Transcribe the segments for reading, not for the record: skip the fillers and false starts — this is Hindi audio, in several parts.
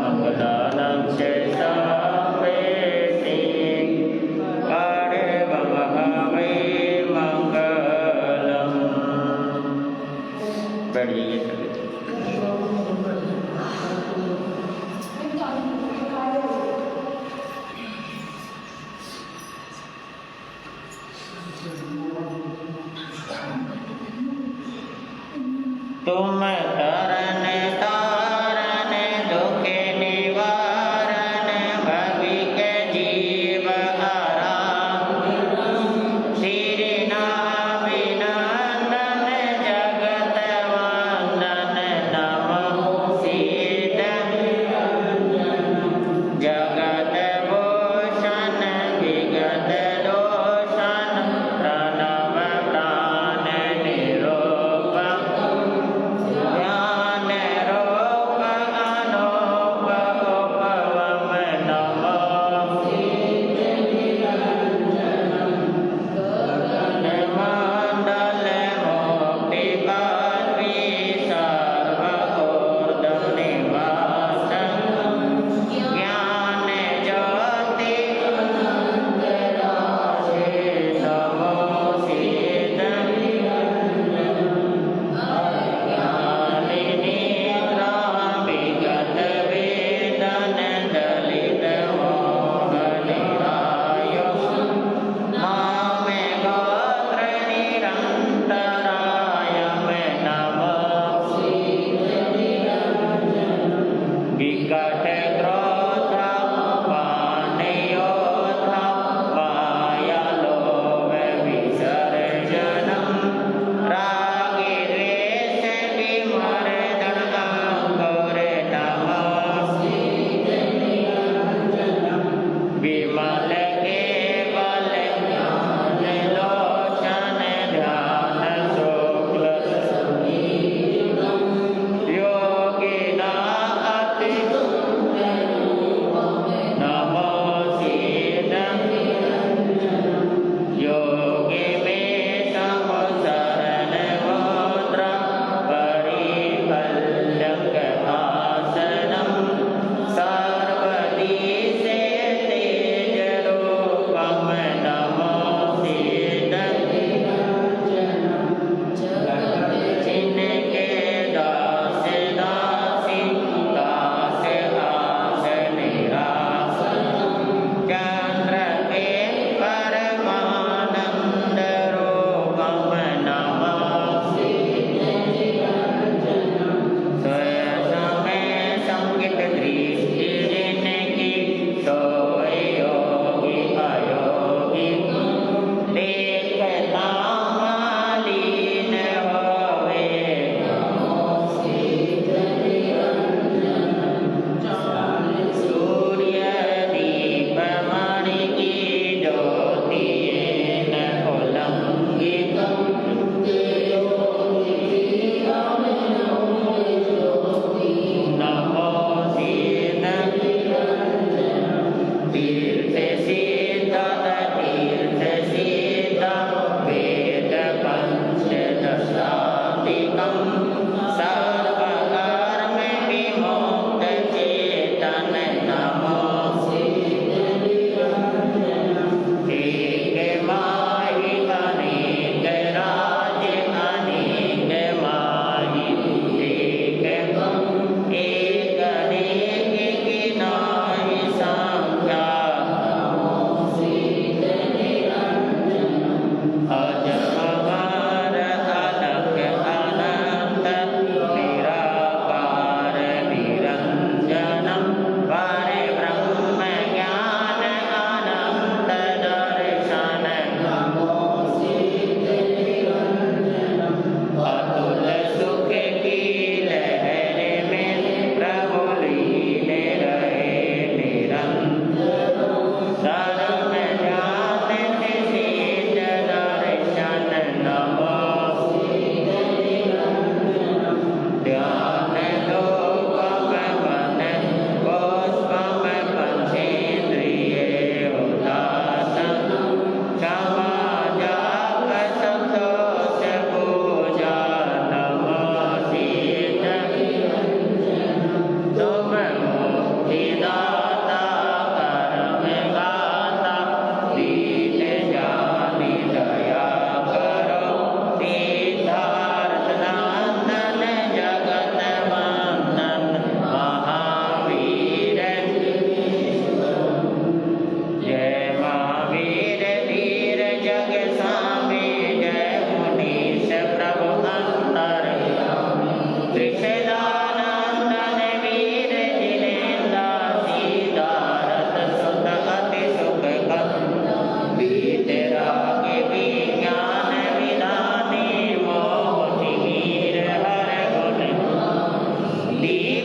मंगलानं शेषापेति पाणिवमहावे मंगलम्। बैठ जाइए। तुम तरन तारन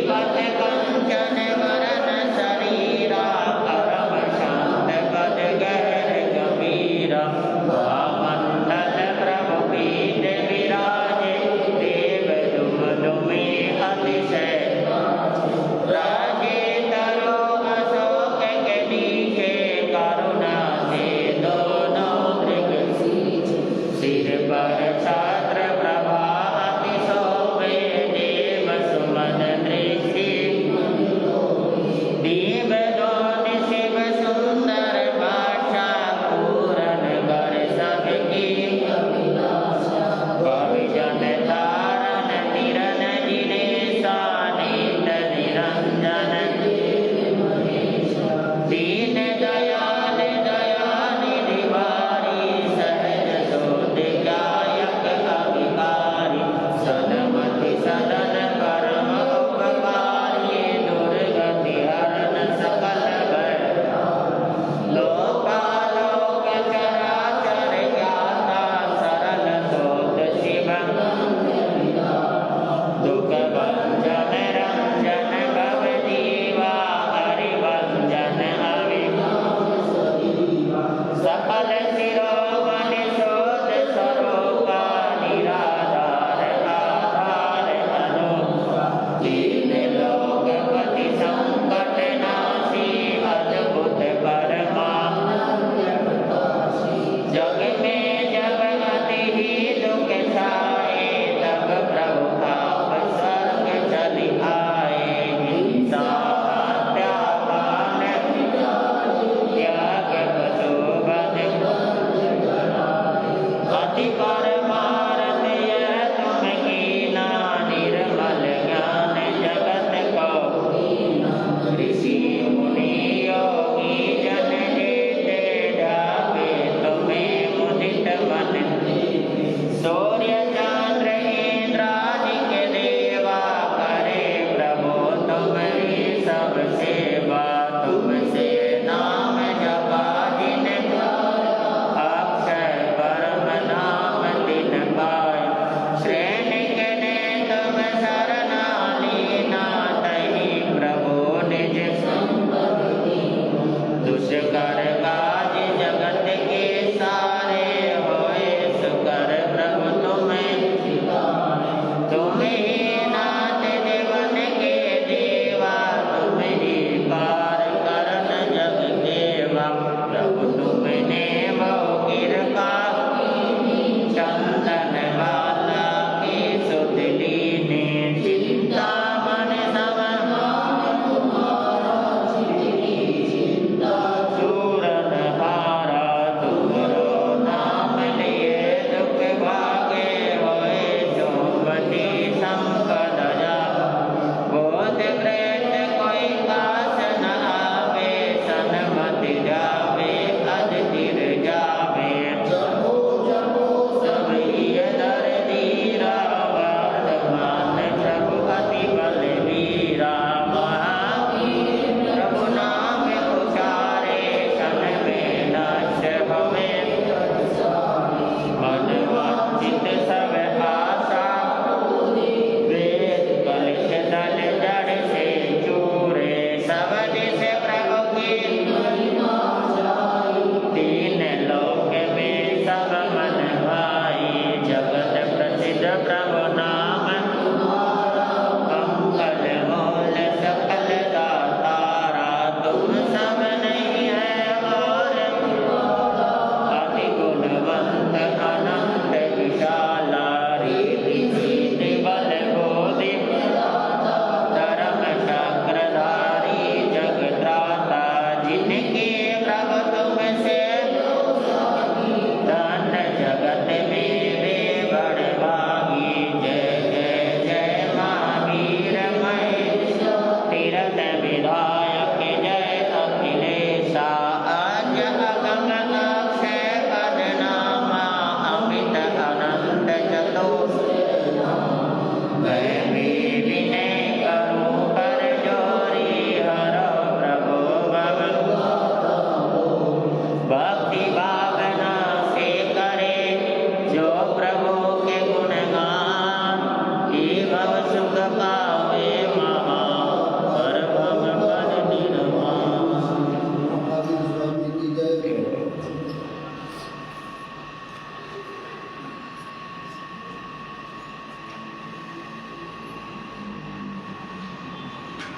पद कंचन वरन शरीरा परम शांत पद गहर गंभीरा मंडल प्रभु पीठ विराजे देव दुम दुमे अतिशय राजे तरो अशोक के नीचे करुणा से दोनों मृग सिर पर छात्र प्रभा अति शोभे देव सुमन दृष्टि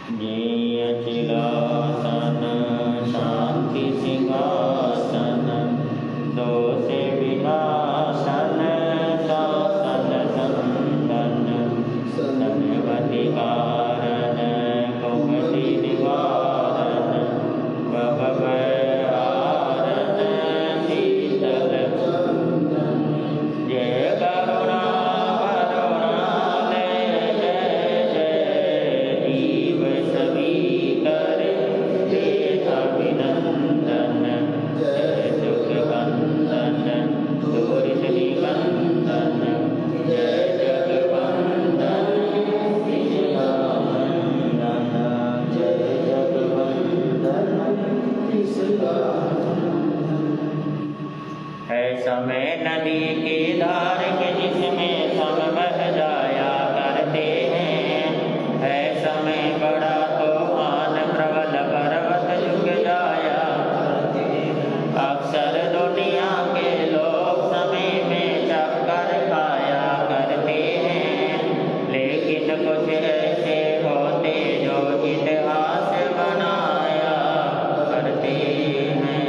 जय अचिलासन शांति सिंहासन दोष विनाशन शासन संदन धनवती कारण कुमति निवारण भव हारण शीतल जय करुणा करुणालय जय जय जीव सभी कर देश अभिनंदन जय सुख कंदन दूर श्री कंदन जय जगवंदन जय जगवंदन है समय नदी की धार के जिसमें सब बह जाया करते हैं है समय बड़ा तूफान प्रबल पर्वत झुक जाया अक्सर दुनिया के लोग समय में चक्कर खाया करते हैं लेकिन कुछ ऐसे होते जो इतिहास बनाया करते हैं।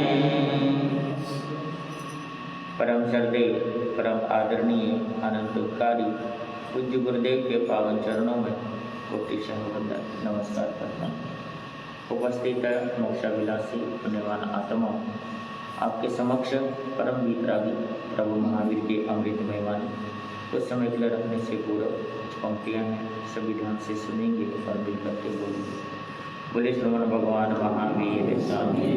परम श्रद्धेय परम आदरणीय अनंतकारी पूज्य गुरुदेव के पावन चरणों में कोटि सहवंदन नमस्कार करता हूँ। उपस्थित मोक्षाभिलाषी पुण्यवान आत्मा आपके समक्ष परम वितरागी प्रभु महावीर के अमृतमय वाणी कुछ समय के लिए रखने से पूर्व कुछ पंक्तियाँ हैं, सभी ध्यान से सुनेंगे और दिल करते बोलेंगे। बोले श्रवण भगवान महावीर स्वामी।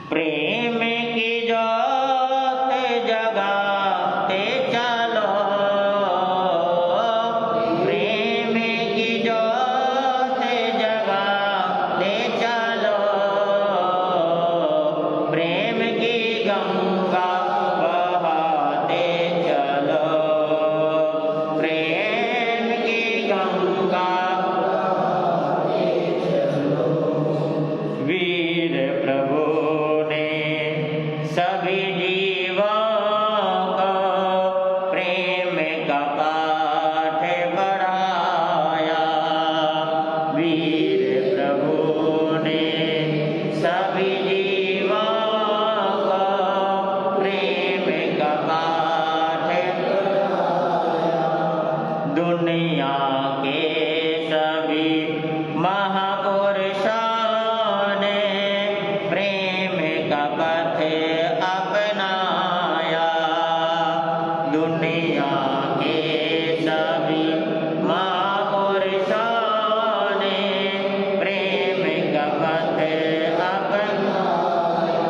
प्रेम की जोत जगाते चलो प्रेम की जोत जगाते चलो प्रेम की गंगा बहाते चलो प्रेम की गंगा वीर प्रभु सभी जीवों को प्रेम का पाठ पढ़ाया वीर प्रभु ने सभी जीवों को प्रेम का पाठ दुनिया के सभी महापुरुषों ने प्रेम का पथ अपनाया दुनिया के सभी महापुरुषों ने प्रेम का पथ अपनाया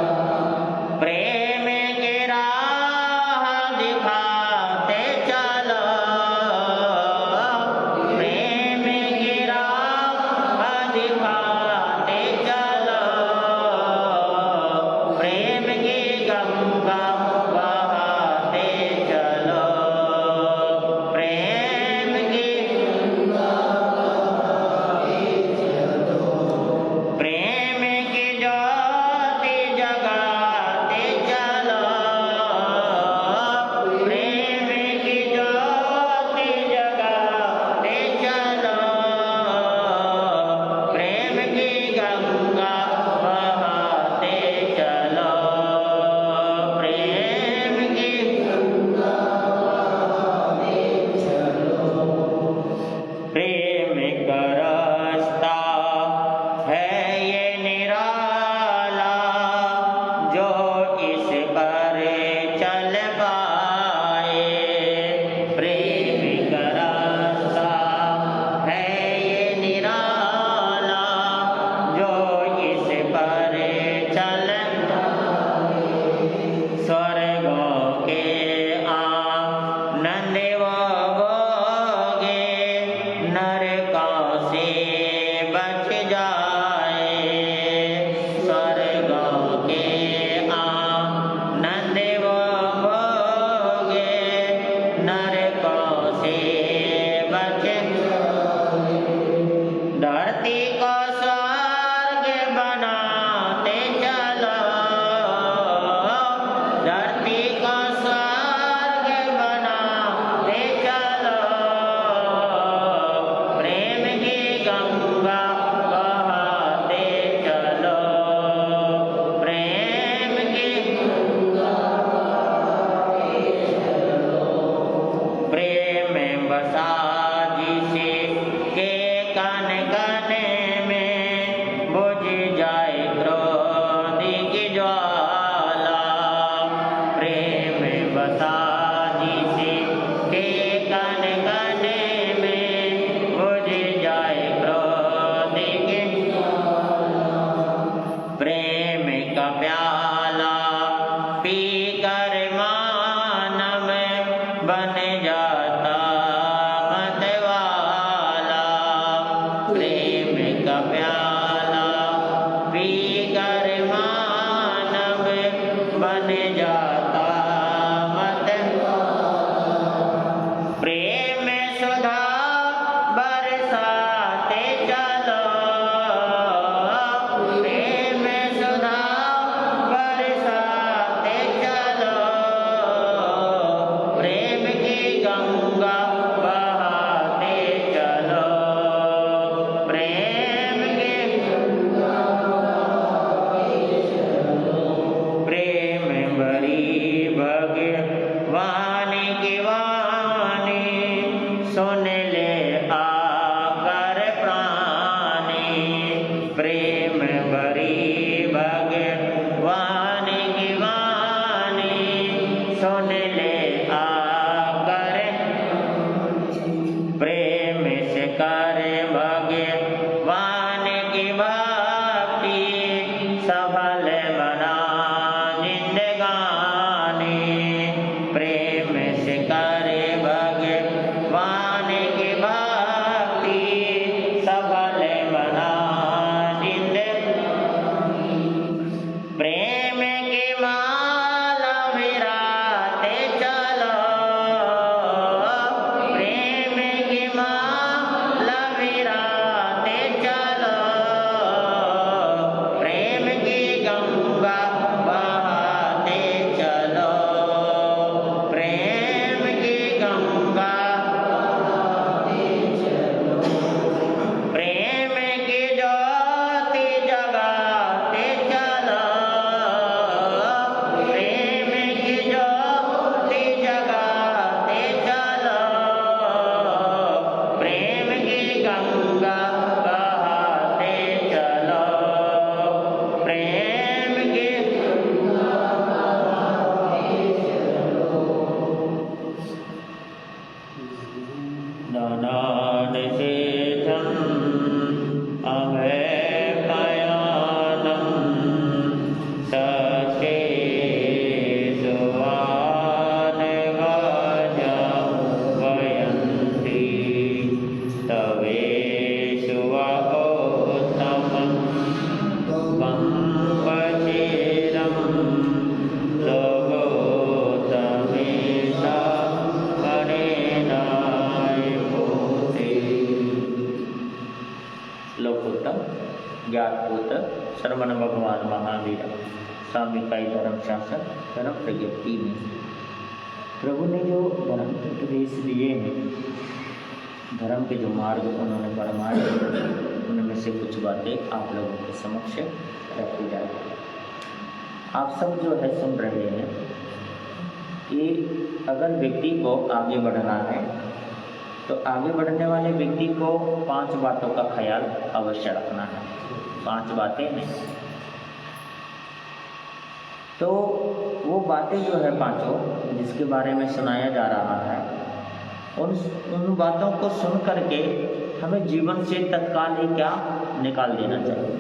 प्रेम की राह दिखाते चलो प्रेम की राह प्रेम से करे भगवान की भक्ति सफल बना जिंदगानी। प्रेम से करे भगवान की भक्ति सफल बना जिंदगानी। प्रेम की माला विराते चलो, प्रेम की माला विराते चलो, प्रेम की गंगा बहाते चलो, प्रेम की गंगा बहाते चलो, प्रेम की ज्योति जगाते चलो, प्रेम की ज्योति जगाते चलो, प्रेम की गंगा बहाते चलो, प्रेम की नानाद शेषम अभय पयानम सचेशवान वयन्ति तवेषु वहोत्तमं पंकचेरं लोकोत्तमेशा वरेणाय भूते। लोकोत्तम ज्ञातपूत श्रवण भगवान महावीर स्वामी का धर्म शासन धर्म प्रज्ञप्ति में प्रभु ने जो धर्म के उपदेश दिए हैं, धर्म के जो मार्ग उन्होंने फरमाए, उनमें से कुछ बातें आप लोगों के समक्ष रखी जाएगी। आप सब जो है सुन रहे हैं कि अगर व्यक्ति को आगे बढ़ना है तो आगे बढ़ने वाले व्यक्ति को 5 बातों का ख्याल अवश्य रखना है। 5 बातें नहीं तो वो बातें जो है 5 जिसके बारे में सुनाया जा रहा है, उन बातों को सुन करके हमें जीवन से तत्काल ही क्या निकाल देना चाहिए।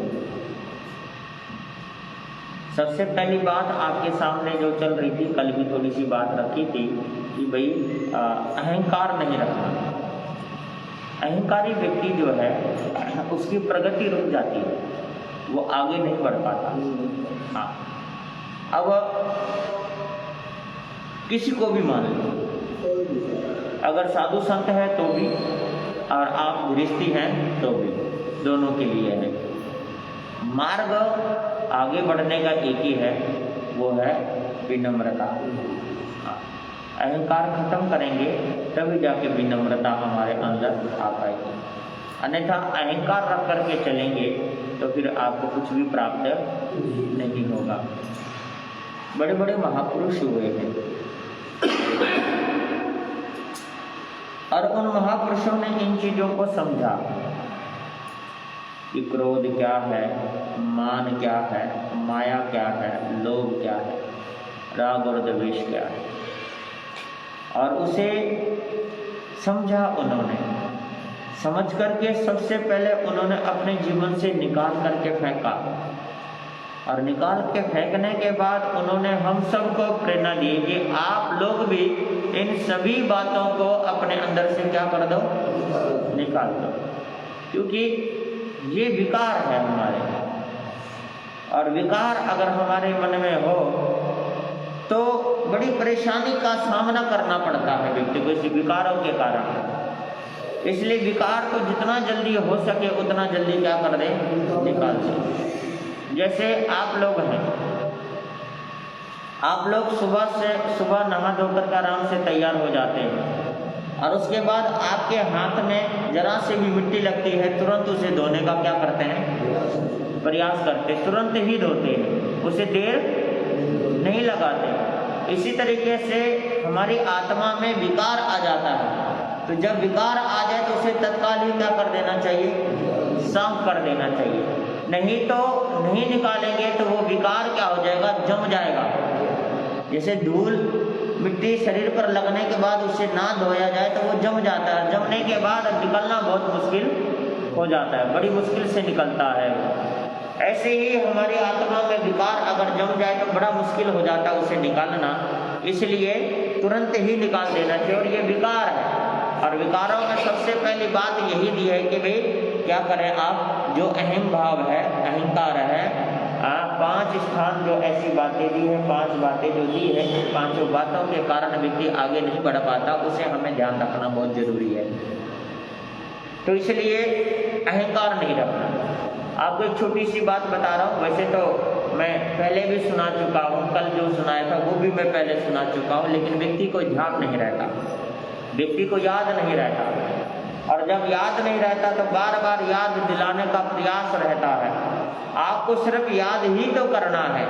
सबसे पहली बात आपके सामने जो चल रही थी, कल भी थोड़ी सी बात रखी थी कि भाई अहंकार नहीं रखना। अहंकारी व्यक्ति जो है उसकी प्रगति रुक जाती है, वो आगे नहीं बढ़ पाता। हाँ, अब किसी को भी मान लो, अगर साधु संत है तो भी और आप गृहस्थी हैं तो भी, दोनों के लिए है। मार्ग आगे बढ़ने का एक ही है, वो है विनम्रता। अहंकार खत्म करेंगे तभी जाके विनम्रता हमारे अंदर आ पाएगी। अन्यथा अहंकार रख करके चलेंगे तो फिर आपको कुछ भी प्राप्त नहीं होगा। बड़े बड़े महापुरुष हुए हैं और उन महापुरुषों ने इन चीज़ों को समझा कि क्रोध क्या है, मान क्या है, माया क्या है, लोभ क्या है, राग और द्वेष क्या है, और उसे समझा उन्होंने। समझ करके सबसे पहले उन्होंने अपने जीवन से निकाल करके फेंका, और निकाल के फेंकने के बाद उन्होंने हम सबको प्रेरणा दी कि आप लोग भी इन सभी बातों को अपने अंदर से क्या कर दो, निकाल दो, क्योंकि ये विकार है हमारे। और विकार अगर हमारे मन में हो तो बड़ी परेशानी का सामना करना पड़ता है व्यक्ति को, इस विकारों के कारण। इसलिए विकार को जितना जल्दी हो सके उतना जल्दी क्या कर दे, निकाल दे। जैसे आप लोग हैं, आप लोग सुबह नहा धोकर के आराम से तैयार हो जाते हैं, और उसके बाद आपके हाथ में जरा से भी मिट्टी लगती है, तुरंत उसे धोने का क्या करते हैं, प्रयास करते, तुरंत ही धोते हैं, उसे देर नहीं लगाते। इसी तरीके से हमारी आत्मा में विकार आ जाता है, तो जब विकार आ जाए तो उसे तत्काल ही क्या कर देना चाहिए, साफ कर देना चाहिए। नहीं तो नहीं निकालेंगे तो वो विकार क्या हो जाएगा, जम जाएगा। जैसे धूल मिट्टी शरीर पर लगने के बाद उसे ना धोया जाए तो वो जम जाता है। जमने के बाद निकलना बहुत मुश्किल हो जाता है, बड़ी मुश्किल से निकलता है। ऐसे ही हमारी आत्मा में विकार अगर जम जाए तो बड़ा मुश्किल हो जाता है उसे निकालना, इसलिए तुरंत ही निकाल देना चाहिए। और ये विकार है, और विकारों में सबसे पहली बात यही दी है कि भाई क्या करें आप, जो अहम भाव है, अहंकार है, 5 स्थान जो ऐसी बातें दी है, 5 बातें जो दी है, पांचों बातों के कारण व्यक्ति आगे नहीं बढ़ पाता, उसे हमें ध्यान रखना बहुत जरूरी है। तो इसलिए अहंकार नहीं रखना। आपको एक छोटी सी बात बता रहा हूँ, वैसे तो मैं पहले भी सुना चुका हूँ, कल जो सुनाया था वो भी मैं पहले सुना चुका हूँ, लेकिन व्यक्ति को ध्यान नहीं रहता, व्यक्ति को याद नहीं रहता। और जब याद नहीं रहता तो बार बार याद दिलाने का प्रयास रहता है। आपको सिर्फ याद ही तो करना है,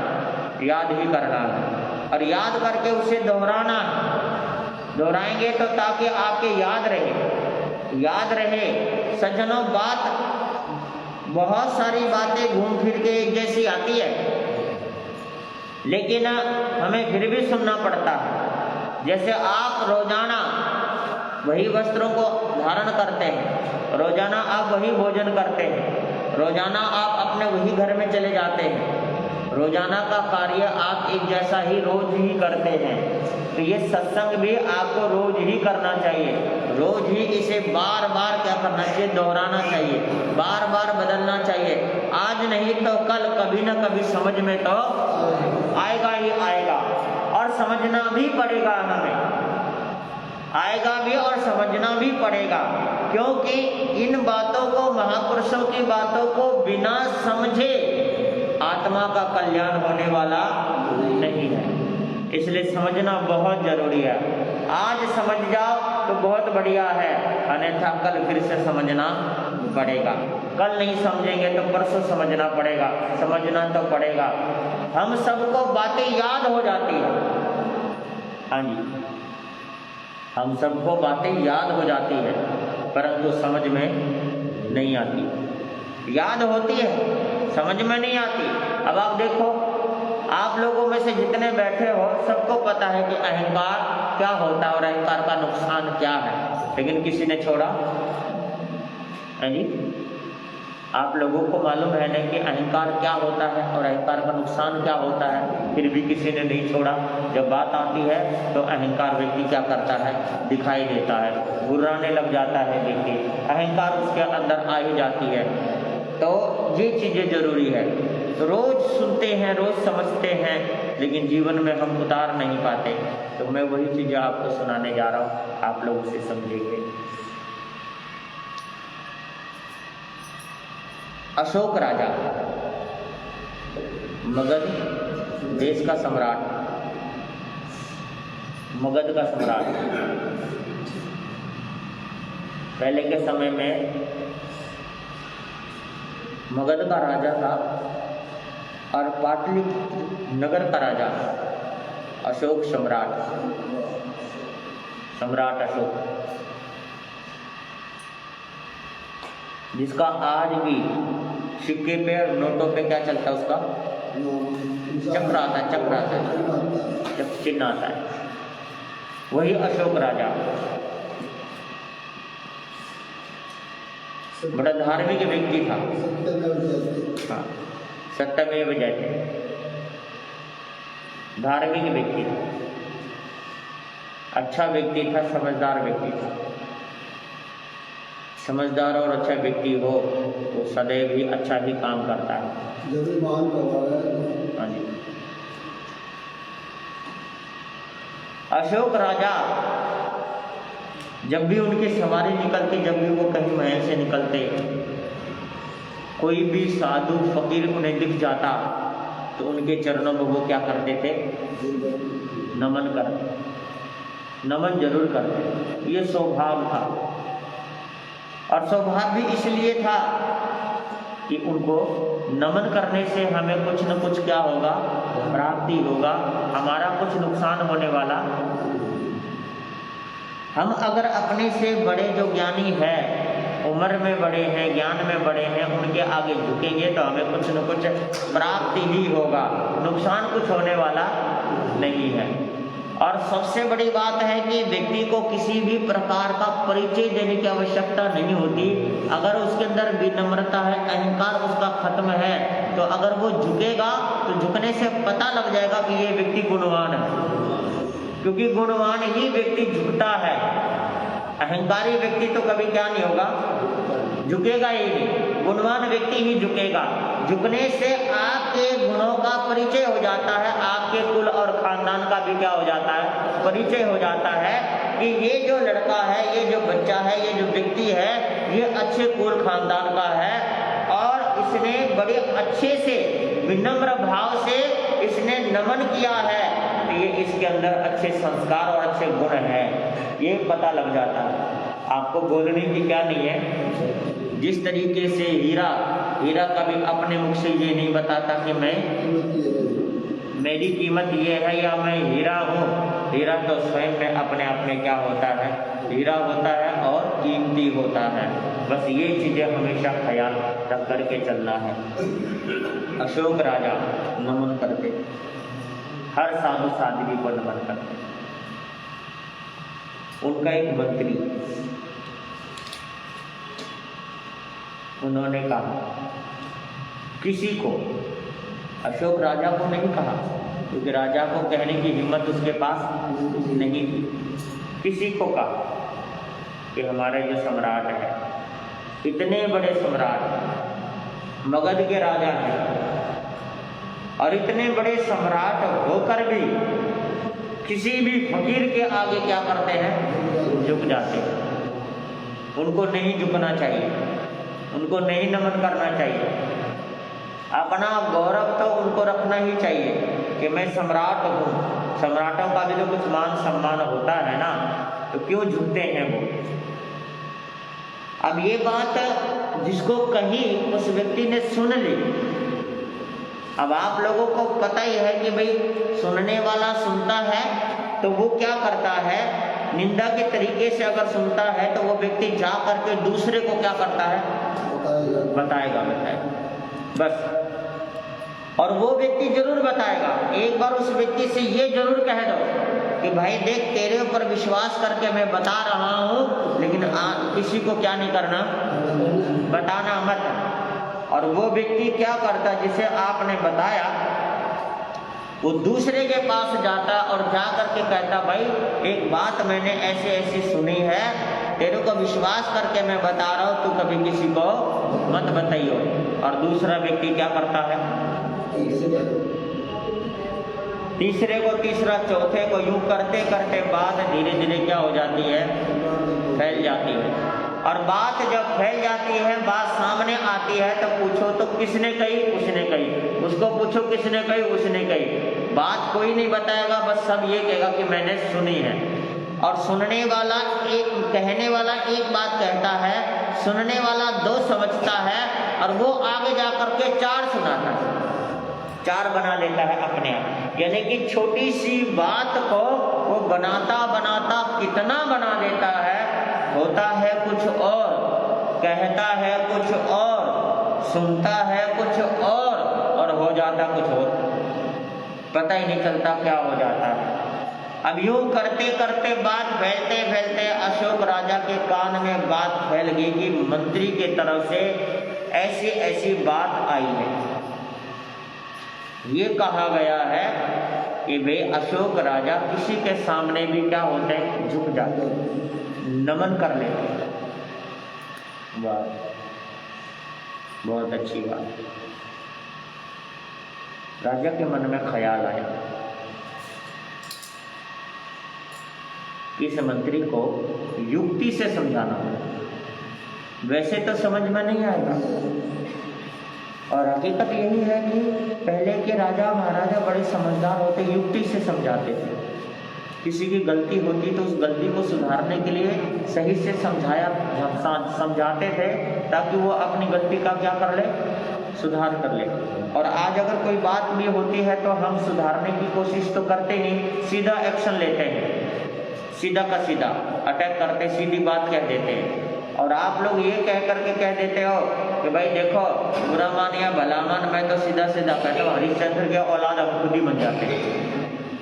याद ही करना है, और याद करके उसे दोहराना है। दोहराएंगे तो ताकि आपके याद रहे। सज्जनों, बात बहुत सारी बातें घूम फिर के एक जैसी आती है, लेकिन हमें फिर भी सुनना पड़ता है। जैसे आप रोजाना वही वस्त्रों को धारण करते हैं, रोजाना आप वही भोजन करते हैं, रोजाना आप अपने वही घर में चले जाते हैं, रोजाना का कार्य आप एक जैसा ही रोज ही करते हैं, तो ये सत्संग भी आपको रोज ही करना चाहिए। रोज ही इसे बार बार क्या करना चाहिए, दोहराना चाहिए, बार बार बदलना चाहिए। आज नहीं तो कल कभी ना कभी समझ में तो आएगा ही आएगा, और समझना भी पड़ेगा, हमें आएगा भी और समझना भी पड़ेगा, क्योंकि इन बातों को, महापुरुषों की बातों को बिना समझे आत्मा का कल्याण होने वाला नहीं है। इसलिए समझना बहुत जरूरी है। आज समझ जाओ तो बहुत बढ़िया है, अन्यथा कल फिर से समझना पड़ेगा। कल नहीं समझेंगे तो परसों समझना पड़ेगा, समझना तो पड़ेगा। हम सबको बातें याद हो जाती है, हाँ जी, हम सबको बातें याद हो जाती है, परंतु समझ में नहीं आती। याद होती है, समझ में नहीं आती। अब आप देखो, आप लोगों में से जितने बैठे हो सबको पता है कि अहंकार क्या होता है और अहंकार का नुकसान क्या है, लेकिन किसी ने छोड़ा है जी। आप लोगों को मालूम है ना कि अहंकार क्या होता है और अहंकार का नुकसान क्या होता है, फिर भी किसी ने नहीं छोड़ा। जब बात आती है तो अहंकार व्यक्ति क्या करता है, दिखाई देता है, गुर्राने लग जाता है व्यक्ति, अहंकार उसके अंदर आ ही जाती है। तो ये चीज़ें जरूरी है। तो रोज सुनते हैं, रोज समझते हैं, लेकिन जीवन में हम उतार नहीं पाते। तो मैं वही चीज़ें आपको सुनाने जा रहा हूँ, आप लोग उसे समझेंगे। अशोक राजा, मगध देश का सम्राट, मगध का सम्राट, पहले के समय में मगध का राजा था और पाटली नगर का राजा अशोक सम्राट, सम्राट अशोक, जिसका आज भी सिक्के पे और नोटों पे क्या चलता है, उसका चक्र आता है, चक्र आता है, चिन्ह आता है, वही अशोक राजा। बड़ा धार्मिक व्यक्ति था, हाँ, सत्यमेव जयते, धार्मिक व्यक्ति था, अच्छा व्यक्ति था, समझदार व्यक्ति था। समझदार और अच्छा व्यक्ति हो तो सदैव ही अच्छा ही काम करता है। हाँ जी। अशोक राजा जब भी उनकी सवारी निकलती, जब भी वो कहीं महल से निकलते, कोई भी साधु फकीर उन्हें दिख जाता तो उनके चरणों में वो क्या करते थे, नमन करते, नमन जरूर करते। ये स्वभाव था, और स्वभाव भी इसलिए था कि उनको नमन करने से हमें कुछ न कुछ क्या होगा, प्राप्ति होगा, हमारा कुछ नुकसान होने वाला। हम अगर अपने से बड़े जो ज्ञानी हैं, उम्र में बड़े हैं, ज्ञान में बड़े हैं, उनके आगे झुकेंगे तो हमें कुछ न कुछ प्राप्ति ही होगा, नुकसान कुछ होने वाला नहीं है। और सबसे बड़ी बात है कि व्यक्ति को किसी भी प्रकार का परिचय देने की आवश्यकता नहीं होती। अगर उसके अंदर विनम्रता है, अहंकार उसका खत्म है, तो अगर वो झुकेगा तो झुकने से पता लग जाएगा कि ये व्यक्ति गुणवान है, क्योंकि गुणवान ही व्यक्ति झुकता है। अहंकारी व्यक्ति तो कभी क्या नहीं होगा, झुकेगा ही नहीं। गुणवान व्यक्ति ही झुकेगा। झुकने से आपके गुणों का परिचय हो जाता है, आपके कुल और खानदान का भी क्या हो जाता है, परिचय हो जाता है कि ये जो लड़का है, ये जो बच्चा है, ये जो व्यक्ति है, ये अच्छे कुल खानदान का है और इसने बड़े अच्छे से विनम्र भाव से इसने नमन किया है, तो ये इसके अंदर अच्छे संस्कार और अच्छे गुण हैं, ये पता लग जाता है। आपको बोलने की क्या नहीं है। जिस तरीके से हीरा कभी अपने मुख से ये नहीं बताता कि मेरी कीमत ये है या मैं हीरा हूँ। हीरा तो स्वयं में अपने आप में क्या होता है, हीरा होता है और कीमती होता है। बस ये चीज़ें हमेशा ख्याल रख करके चलना है। अशोक राजा नमन करते, हर साधु साध्वी को नमन करते। उनका एक मंत्री, उन्होंने कहा किसी को, अशोक राजा को नहीं कहा क्योंकि राजा को कहने की हिम्मत उसके पास नहीं थी, किसी को कहा कि हमारे जो सम्राट हैं, इतने बड़े सम्राट मगध के राजा हैं और इतने बड़े सम्राट होकर भी किसी भी फकीर के आगे क्या करते हैं, झुक जाते हैं। उनको नहीं झुकना चाहिए, उनको नहीं नमन करना चाहिए। अपना गौरव तो उनको रखना ही चाहिए कि मैं सम्राट हूँ। सम्राटों का भी तो कुछ मान सम्मान होता है ना, तो क्यों झुकते हैं वो। अब ये बात जिसको कही उस व्यक्ति ने सुन ली। अब आप लोगों को पता ही है कि भाई सुनने वाला सुनता है तो वो क्या करता है, निंदा के तरीके से अगर सुनता है तो वो व्यक्ति जा करके दूसरे को क्या करता है, बताएगा बस। और वो व्यक्ति जरूर बताएगा। एक बार उस व्यक्ति से ये जरूर कह दो कि भाई देख, तेरे ऊपर विश्वास करके मैं बता रहा हूँ, लेकिन किसी को क्या नहीं करना, बताना मत। और वो व्यक्ति क्या करता, जिसे आपने बताया, वो दूसरे के पास जाता और जा करके कहता, भाई एक बात मैंने ऐसी ऐसी सुनी है, तेरे को विश्वास करके मैं बता रहा हूँ, तू कभी किसी को मत बताइयो। और दूसरा व्यक्ति क्या करता है, तीसरे को, तीसरा चौथे को, यूं करते करते बात धीरे धीरे क्या हो जाती है, फैल जाती है। और बात जब फैल जाती है, बात सामने आती है, तो पूछो तो किसने कही, उसने कही। उसको पूछो किसने कही, उसने कही। बात कोई नहीं बताएगा, बस सब ये कहेगा कि मैंने सुनी है। और सुनने वाला एक, कहने वाला एक बात कहता है, सुनने वाला दो समझता है, और वो आगे जा करके चार सुनाता है, चार बना देता है अपने आप। यानी कि छोटी सी बात को वो बनाता बनाता कितना बना देता है, होता है कुछ और, कहता है कुछ और, सुनता है कुछ और हो जाता कुछ और, पता ही नहीं चलता क्या हो जाता है। अब यूं करते करते बात फैलते फैलते अशोक राजा के कान में बात फैल गई कि मंत्री के तरफ से ऐसी ऐसी बात आई है। ये कहा गया है कि वे अशोक राजा किसी के सामने भी क्या होते हैं, झुक जाते, नमन कर लेते। बहुत अच्छी बात। राजा के मन में ख्याल आया कि इस मंत्री को युक्ति से समझाना होगा। वैसे तो समझ में नहीं आएगा। और हकीकत यही है कि पहले के राजा महाराजा बड़े समझदार होते, युक्ति से समझाते थे। किसी की गलती होती तो उस गलती को सुधारने के लिए सही से समझाते थे, ताकि वो अपनी गलती का क्या कर ले, सुधार कर ले। और आज अगर कोई बात भी होती है तो हम सुधारने की कोशिश तो करते नहीं, सीधा एक्शन लेते हैं, सीधा का सीधा अटैक करते, सीधी बात कह देते हैं। और आप लोग ये कह करके कह देते हो कि भाई देखो, बुरा मान या भला मान, मैं तो सीधा सीधा कहता हूँ, हरिश्चंद्र के औलाद हम खुद ही बन जाते हैं।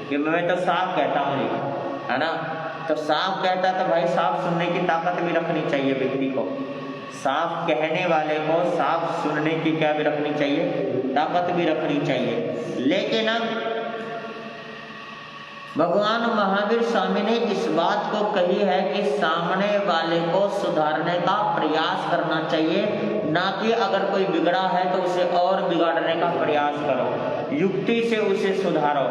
कि मैं तो साफ कहता हूँ जी, है ना। तो साफ कहता तो भाई साफ सुनने की ताकत भी रखनी चाहिए व्यक्ति को। साफ कहने वाले को साफ सुनने की क्या भी रखनी चाहिए, ताकत भी रखनी चाहिए। लेकिन भगवान महावीर स्वामी ने इस बात को कही है कि सामने वाले को सुधारने का प्रयास करना चाहिए, ना कि अगर कोई बिगड़ा है तो उसे और बिगाड़ने का प्रयास करो, युक्ति से उसे सुधारो।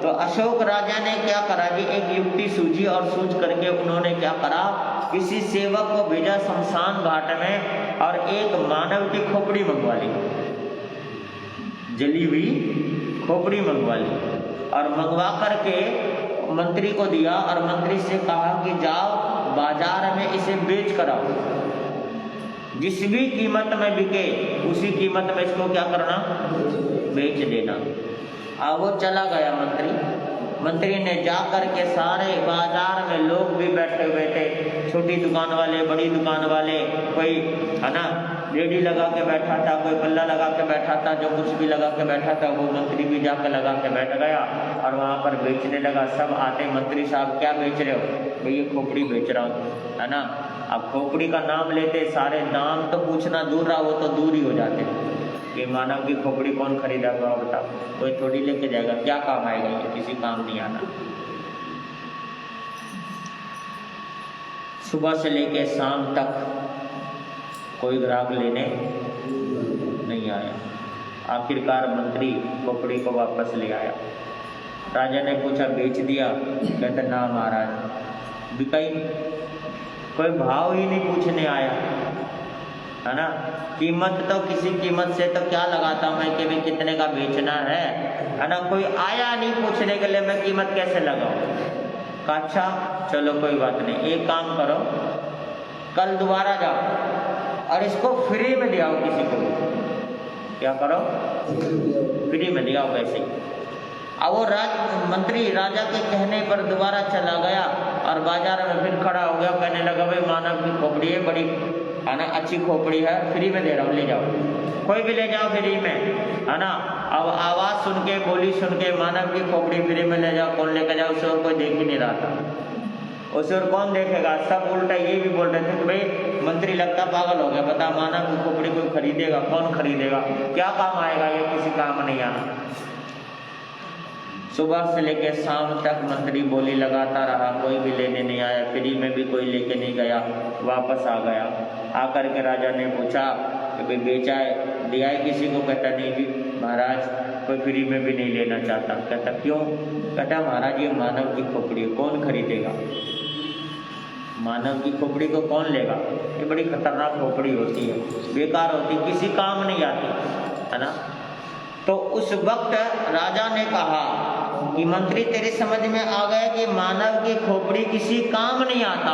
तो अशोक राजा ने क्या करा जी, एक युक्ति सूझी और सूझ करके उन्होंने क्या करा, किसी सेवक को भेजा शमशान घाट में और एक मानव की खोपड़ी मंगवा ली, जली हुई खोपड़ी मंगवा ली और मंगवा करके मंत्री को दिया और मंत्री से कहा कि जाओ बाजार में इसे बेच कर आओ, जिस भी कीमत में बिके उसी कीमत में इसको क्या करना, बेच देना। अब वो चला गया मंत्री ने जा करके सारे बाजार में लोग भी बैठे हुए थे, छोटी दुकान वाले, बड़ी दुकान वाले, कोई है ना रेडी लगा के बैठा था, कोई पल्ला लगा के बैठा था, जो कुछ भी लगा के बैठा था वो मंत्री भी जाकर लगा के बैठ गया और वहाँ पर बेचने लगा। सब आते, मंत्री साहब क्या बेच रहे हो, भाई ये खोपड़ी बेच रहा हूँ, है ना। अब खोपड़ी का नाम लेते सारे, दाम तो पूछना दूर रहा, वो तो दूर ही हो जाते। ये मानव की खोपड़ी कौन खरीदेगा बताओ, कोई थोड़ी लेके जाएगा, क्या काम आएगा, ये किसी काम नहीं आना। सुबह से लेके शाम तक कोई ग्राहक लेने नहीं आया। आखिरकार मंत्री खोपड़ी को वापस ले आया। राजा ने पूछा बेच दिया, कहते ना महाराज बिकाई, कोई भाव ही नहीं पूछने आया, है ना। कीमत तो किसी कीमत से तो क्या लगाता मैं कि भाई कितने का बेचना है ना, कोई आया नहीं पूछने के लिए मैं कीमत कैसे लगाऊं। अच्छा चलो कोई बात नहीं, एक काम करो कल दोबारा जाओ और इसको फ्री में दिलाओ किसी को, क्या करो फ्री में दिलाओ पैसे। अब वो मंत्री राजा के कहने पर दोबारा चला गया और बाजार में फिर खड़ा हो गया, कहने लगा भाई मानव की खोपड़ी है, बड़ी है ना अच्छी खोपड़ी है, फ्री में दे रहा हूँ, ले जाओ, कोई भी ले जाओ फ्री में, है ना। अब आवाज़ सुन के, बोली सुन के मानव की खोपड़ी फ्री में ले जाओ, कौन लेकर जाओ, उसे और कोई देख ही नहीं रहा था, उसे और कौन देखेगा। सब उल्टा ये भी बोल रहे थे कि भाई मंत्री लगता पागल हो गया, बता मानव की खोपड़ी कोई खरीदेगा, कौन खरीदेगा, क्या काम आएगा, ये किसी काम नहीं आना। सुबह से लेकर शाम तक मंत्री बोली लगाता रहा, कोई भी लेने नहीं आया, फ्री में भी कोई लेके नहीं गया, वापस आ गया। आकर के राजा ने पूछा कि भाई बेचा है, दिया है किसी को, कहता नहीं जी महाराज कोई फ्री में भी नहीं लेना चाहता। कहता क्यों, कहता महाराज ये मानव की खोपड़ी है, कौन खरीदेगा, मानव की खोपड़ी को कौन लेगा, ये बड़ी खतरनाक खोपड़ी होती है, बेकार होती, किसी काम नहीं आती, है ना। तो उस वक्त राजा ने कहा कि मंत्री तेरी समझ में आ गया कि मानव की खोपड़ी किसी काम नहीं आता।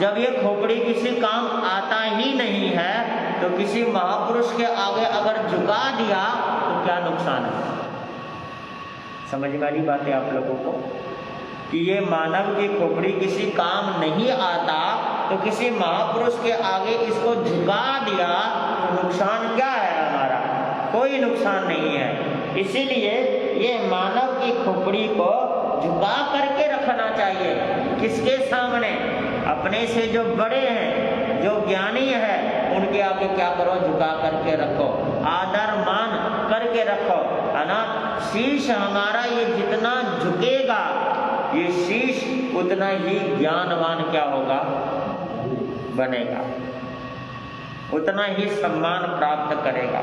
जब ये खोपड़ी किसी काम आता ही नहीं है तो किसी महापुरुष के आगे अगर झुका दिया तो क्या नुकसान है। समझ में आई बात है आप लोगों को कि ये मानव की खोपड़ी किसी काम नहीं आता, तो किसी महापुरुष के आगे इसको झुका दिया तो नुकसान क्या है हमारा, कोई नुकसान नहीं है। इसीलिए ये मानव की खोपड़ी को झुका करके रखना चाहिए। किसके सामने, अपने से जो बड़े हैं, जो ज्ञानी है, उनके आगे क्या करो, झुका करके रखो, आदर मान करके रखो, है ना। शीश हमारा ये जितना झुकेगा, ये शीश उतना ही ज्ञानवान क्या होगा, बनेगा, उतना ही सम्मान प्राप्त करेगा।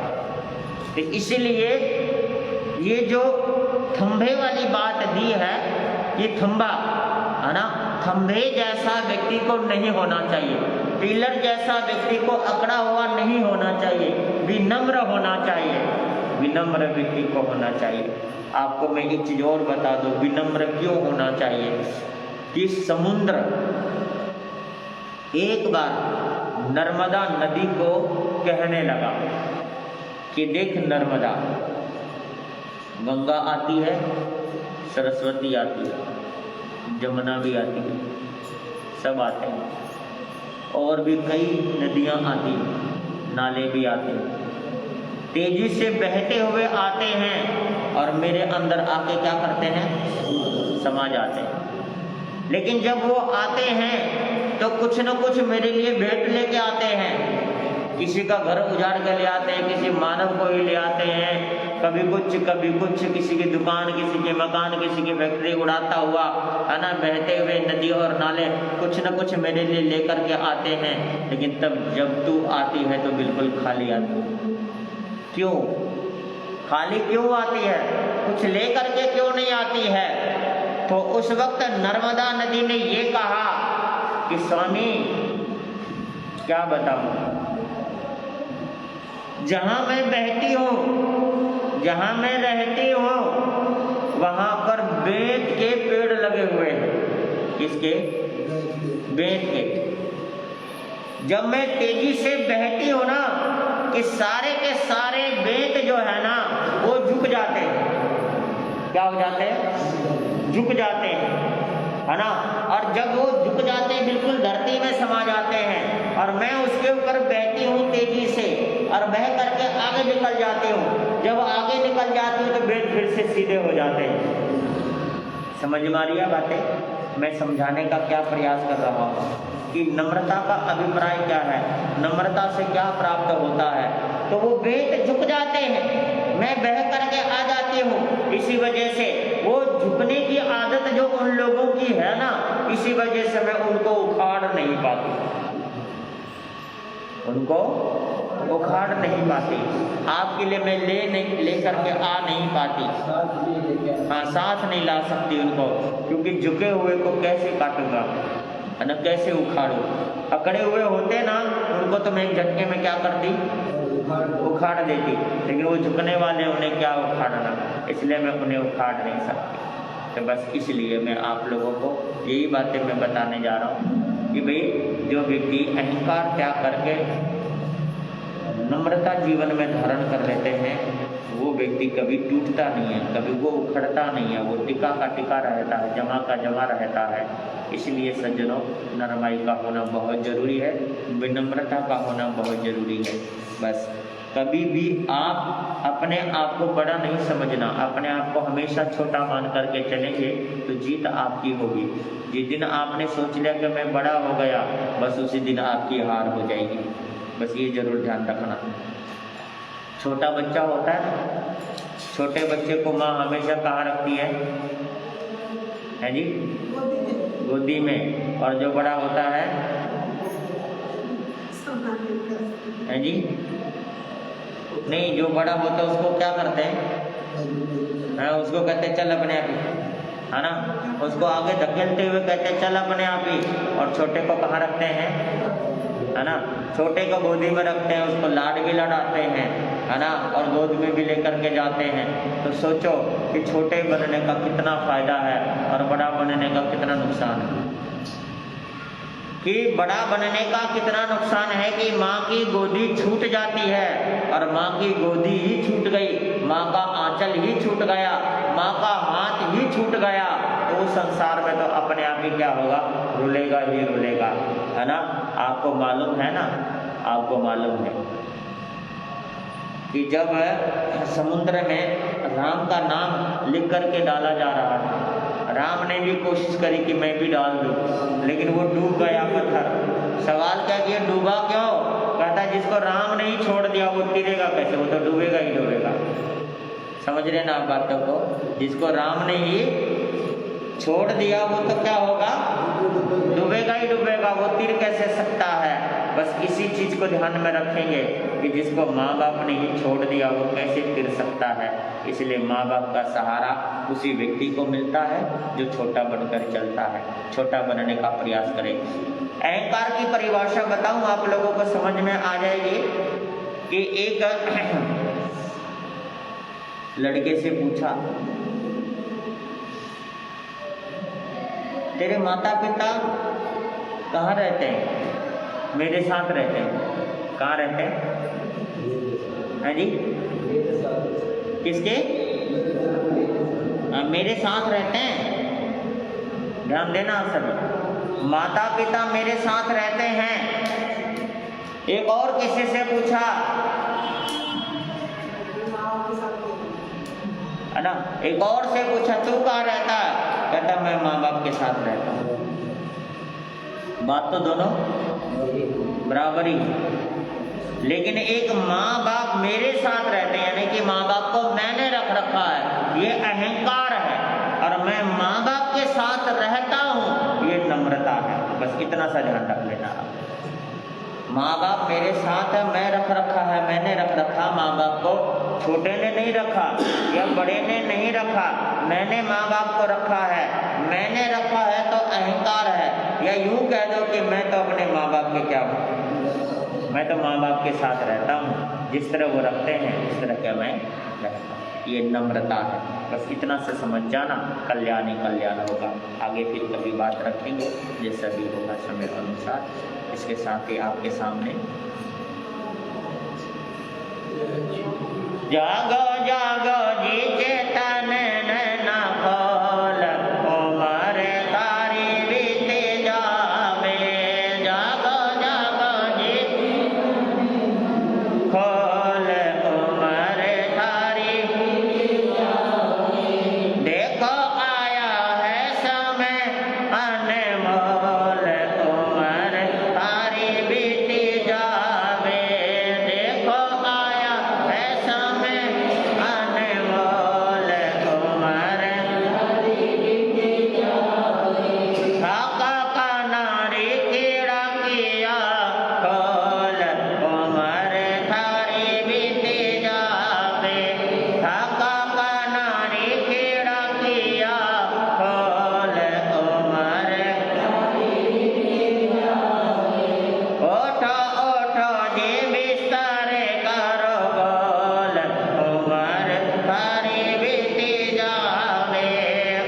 तो इसलिए ये जो थंभे वाली बात दी है, ये थंबा है ना, थंभे जैसा व्यक्ति को नहीं होना चाहिए, पिलर जैसा व्यक्ति को अकड़ा हुआ नहीं होना चाहिए, विनम्र होना चाहिए, विनम्र व्यक्ति को होना चाहिए। आपको मैं एक चीज और बता दूं, विनम्र क्यों होना चाहिए कि समुद्र एक बार नर्मदा नदी को कहने लगा कि देख नर्मदा, गंगा आती है, सरस्वती आती है, जमुना भी आती है, सब आते हैं, और भी कई नदियां आती हैं, नाले भी आते हैं, तेजी से बहते हुए आते हैं और मेरे अंदर आके क्या करते हैं, समा जाते हैं। लेकिन जब वो आते हैं तो कुछ न कुछ मेरे लिए भेंट लेके आते हैं। किसी का घर उजाड़ के ले आते हैं, किसी मानव को ही ले आते हैं, कभी कुछ, किसी की दुकान, किसी के मकान, किसी की फैक्ट्री उड़ाता हुआ, है ना, बहते हुए नदी और नाले कुछ न कुछ मेरे लिए लेकर के आते हैं। लेकिन तब जब तू आती है तो बिल्कुल खाली आती है। क्यों खाली क्यों आती है, कुछ लेकर के क्यों नहीं आती है? तो उस वक्त नर्मदा नदी ने ये कहा कि स्वामी क्या बताऊं, जहां मैं बहती हूं, जहां मैं रहती हूं, वहां पर बेंत के पेड़ लगे हुए हैं। किसके? बेंत के। जब मैं तेजी से बहती हूं ना, कि सारे के सारे बेंत जो है ना वो झुक जाते हैं। क्या हो जाते हैं? झुक जाते हैं, है ना। और जब वो झुक जाते हैं बिल्कुल धरती में समा जाते हैं, और मैं उसके ऊपर बहती हूँ तेजी से और बह करके आगे निकल जाती हूँ। जब आगे निकल जाती हूँ तो बेंत फिर से सीधे हो जाते हैं। समझ में आ रही है बातें? मैं समझाने का क्या प्रयास कर रहा हूँ कि नम्रता का अभिप्राय क्या है, नम्रता से क्या प्राप्त होता है। तो वो बेंत झुक जाते हैं, मैं बह करके आ जाती हूँ। इसी वजह से वो झुकने की आदत जो उन लोगों की है ना, इसी वजह से मैं उनको उखाड़ नहीं पाती, उनको उखाड़ नहीं पाती। आपके लिए मैं ले करके आ नहीं पाती, हाँ, साथ नहीं ला सकती उनको, क्योंकि झुके हुए को कैसे काटूंगा, है ना, कैसे उखाड़ू। अकड़े हुए होते ना, उनको तो मैं एक झटके में क्या करती, उखाड़ देती। लेकिन वो झुकने वाले, उन्हें क्या उखाड़ना, इसलिए मैं उन्हें उखाड़ नहीं सकती। तो बस इसलिए मैं आप लोगों को यही बातें मैं बताने जा रहा हूँ कि भाई जो व्यक्ति अहंकार त्याग करके नम्रता जीवन में धारण कर लेते हैं, वो व्यक्ति कभी टूटता नहीं है, कभी वो उखड़ता नहीं है, वो टिका का टिका रहता है, जमा का जमा रहता है। इसलिए सज्जनों, नरमाई का होना बहुत जरूरी है, विनम्रता का होना बहुत जरूरी है। बस कभी भी आप अपने आप को बड़ा नहीं समझना, अपने आप को हमेशा छोटा मान करके चलेंगे तो जीत आपकी होगी। जिस दिन आपने सोच लिया कि मैं बड़ा हो गया, बस उसी दिन आपकी हार हो जाएगी। बस ये जरूर ध्यान रखना। छोटा बच्चा होता है ना, छोटे बच्चे को माँ हमेशा कहाँ रखती है जी? गोदी में। और जो बड़ा होता है जी? नहीं, जो बड़ा होता है उसको क्या करते हैं? उसको कहते हैं चल अपने आप ही, है ना, उसको आगे धकेलते हुए कहते हैं चल अपने आप ही। और छोटे को कहाँ रखते हैं, है ना, छोटे को गोदी में रखते हैं, उसको लाड भी लड़ाते हैं, है ना, और गोद में भी लेकर के जाते हैं। तो सोचो कि छोटे बनने का कितना फायदा है और बड़ा बनने का कितना नुकसान है। कि बड़ा बनने का कितना नुकसान है कि माँ की गोदी छूट जाती है, और माँ की गोदी ही छूट गई, माँ का आंचल ही छूट गया, माँ का हाथ ही छूट गया, तो उस संसार में तो अपने आप ही क्या होगा, रुलेगा ही रुलेगा, है ना। आपको मालूम है ना, आपको मालूम है कि जब समुद्र में राम का नाम लिख करके डाला जा रहा था, राम ने भी कोशिश करी कि मैं भी डाल दूं, लेकिन वो डूब गया पत्थर। सवाल क्या किया, डूबा क्यों? कहता जिसको राम ने ही छोड़ दिया वो तिरेगा कैसे, वो तो डूबेगा ही डूबेगा। समझ रहे ना आप बातों को? जिसको राम ने ही छोड़ दिया वो तो क्या होगा, डूबेगा ही डूबेगा, वो तीर कैसे सकता है। बस इसी चीज को ध्यान में रखेंगे कि जिसको माँ बाप ने ही छोड़ दिया वो कैसे तिर सकता है। इसलिए माँ बाप का सहारा उसी व्यक्ति को मिलता है जो छोटा बनकर चलता है, छोटा बनने का प्रयास करे। अहंकार की परिभाषा बताऊं, आप लोगों को समझ में आ जाएगी कि एक लड़के से पूछा, तेरे माता पिता कहाँ रहते हैं? मेरे साथ रहते हैं। कहाँ रहते हैं जी? किसके? मेरे साथ रहते हैं। ध्यान देना आप सभी, माता पिता मेरे साथ रहते हैं। एक और किसी से पूछा, है ना। एक और से पूछा तू कहाँ रहता है, कहता मैं माँ बाप के साथ रहता हूँ। बात तो दोनों बराबर ही है। लेकिन एक माँ बाप मेरे साथ रहते हैं, यानी कि माँ बाप को मैंने रख रखा है, ये अहंकार है। और मैं माँ बाप के साथ रहता हूँ, ये नम्रता है। बस इतना सा ध्यान रख लेना। माँ बाप मेरे साथ है, मैं रख रखा है, मैंने रख रखा। माँ बाप को छोटे ने नहीं रखा या बड़े ने नहीं रखा, मैंने माँ बाप को रखा है। मैंने रखा है तो अहंकार है। या यूं कह दो कि मैं तो अपने माँ बाप के क्या हूँ, मैं तो माँ बाप के साथ रहता हूँ, जिस तरह वो रखते हैं उस तरह का मैं रहता हूँ। ये नम्रता है। बस इतना से समझ जाना, कल्याण ही कल्याण होगा। आगे फिर कभी बात रखेंगे, जैसा भी होगा समय अनुसार। इसके साथ ही आपके सामने जागो जागो जी चेतन नैना खोल, उमर तारी बीते जावे। जागो जागो जी खोल, उमर तारी देखो आया है समय अनमोल, उमर तारी बीती जावे। देखो आया है समय अनमोल, उमर खाका का नारी कीड़ा किया खोल, उमर थारी बीती जावे। खाका का नारी कीड़ा किया खोल, उमर ओठो ओठो जी बिस्तर करो गोल, उमर थारी बीती जावे।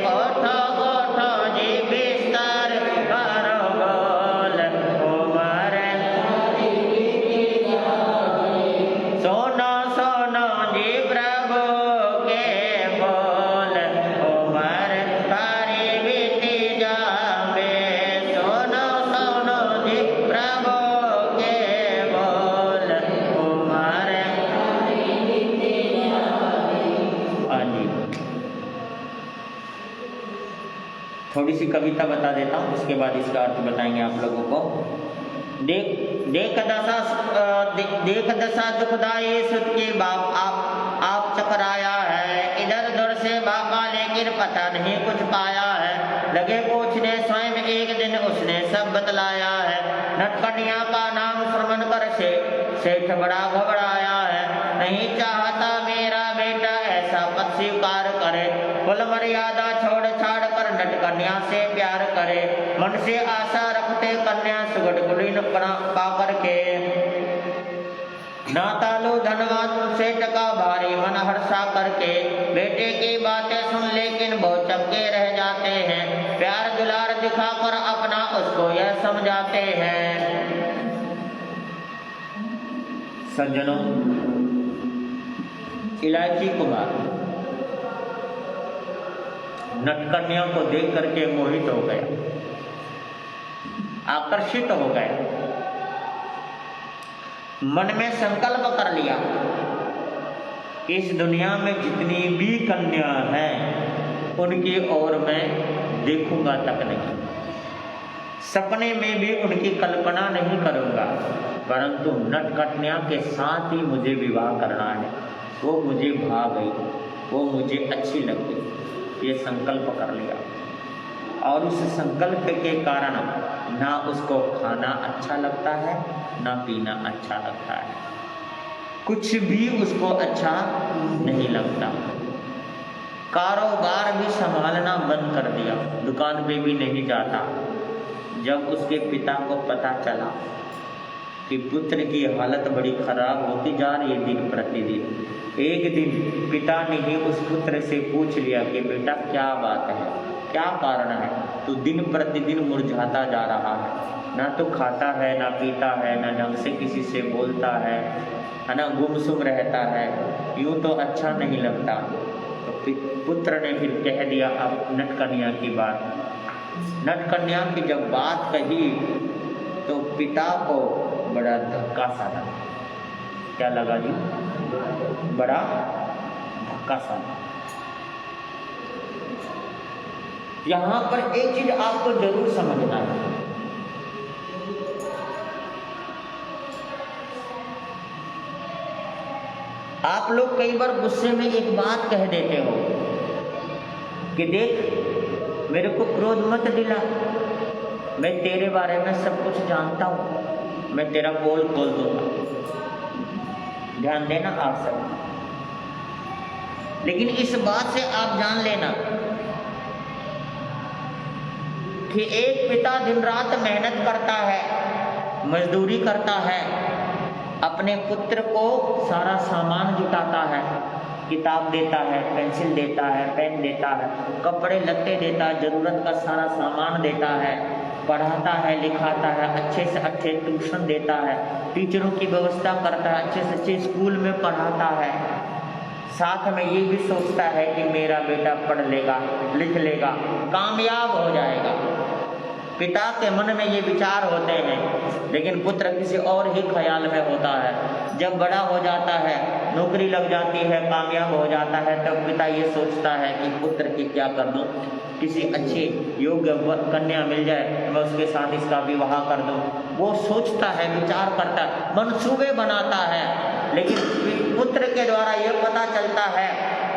ओठो ओठो जी बिस्तर करो गोल, उमर सोनो सोनो जी प्रभु के बोल, उमर थारी बीती जावे। सोनो सोनो जी प्रभु के बोल, उमर हाँ जी। थोड़ी सी कविता बता देता हूँ, उसके बाद इसका अर्थ बताएंगे आप लोगों को। देख दशा दुखदाई सुध की बाप आप चकराया है। इधर उधर से भागा लेकिन पता नहीं कुछ पाया है। लगे पूछने स्वयं एक दिन उसने सब बतलाया है। नटकनिया का नाम श्रवण कर से सेठ बड़ा घबराया है। नहीं चाहता मेरा बेटा ऐसा पद स्वीकार करे। कुल मर्यादा छोड़ छाड़ कर नटकन्या से प्यार करे। मन से आशा रखते कन्या सुगढ़ कुलीन पा करके। ना तालू धनवान सेठ का भारी मन हर्षा करके। बेटे की बातें सुन लेकिन वो चक्के रह जाते हैं। प्यार दुलार दिखाकर अपना उसको यह समझाते हैं। सज्जनों, इलायची कुमार नटकन्या को देख करके मोहित हो गया, आकर्षित हो गया। मन में संकल्प कर लिया कि इस दुनिया में जितनी भी कन्या हैं उनकी ओर मैं देखूंगा तक नहीं, सपने में भी उनकी कल्पना नहीं करूंगा, परंतु नटकन्या के साथ ही मुझे विवाह करना है। वो मुझे भा गई, वो मुझे अच्छी लग गई, ये संकल्प कर लिया। और उस संकल्प के कारण ना उसको खाना अच्छा लगता है, ना पीना अच्छा लगता है, कुछ भी उसको अच्छा नहीं लगता। कारोबार भी संभालना बंद कर दिया, दुकान पे भी नहीं जाता। जब उसके पिता को पता चला कि पुत्र की हालत बड़ी खराब होती जा रही है दिन प्रतिदिन, एक दिन पिता ने ही उस पुत्र से पूछ लिया कि बेटा क्या बात है, क्या कारण है, तू दिन प्रतिदिन मुरझाता जा रहा है, ना तो खाता है, ना पीता है, ना ढंग से किसी से बोलता है ना, गुमसुम रहता है, यूं तो अच्छा नहीं लगता। तो पुत्र ने फिर कह दिया अब नटकन्या की बात। नटकन्या की जब बात कही तो पिता को बड़ा धक्का सा लगा। क्या लगा जी? बड़ा धक्का सा लगा। यहाँ पर एक चीज आपको जरूर समझना है, आप लोग कई बार गुस्से में एक बात कह देते हो कि देख मेरे को क्रोध मत दिला, मैं तेरे बारे में सब कुछ जानता हूँ, मैं तेरा पोल खोल दूंगा। ध्यान देना आप सब, लेकिन इस बात से आप जान लेना कि एक पिता दिन रात मेहनत करता है, मजदूरी करता है, अपने पुत्र को सारा सामान जुटाता है, किताब देता है, पेंसिल देता है, पेन देता है, कपड़े लत्ते देता है, जरूरत का सारा सामान देता है, पढ़ाता है, लिखाता है, अच्छे से अच्छे ट्यूशन देता है, टीचरों की व्यवस्था करता है, अच्छे से अच्छे स्कूल में पढ़ाता है, साथ में ये भी सोचता है कि मेरा बेटा पढ़ लेगा, लिख लेगा, कामयाब हो जाएगा। पिता के मन में ये विचार होते हैं, लेकिन पुत्र किसी और ही ख्याल में होता है। जब बड़ा हो जाता है, नौकरी लग जाती है, कामयाब हो जाता है, तब पिता ये सोचता है कि पुत्र की क्या कर दूं, किसी अच्छी योग्य कन्या मिल जाए, मैं उसके साथ इसका विवाह कर दूं। वो सोचता है, विचार करता है, मंसूबे बनाता है, लेकिन पुत्र के द्वारा ये पता चलता है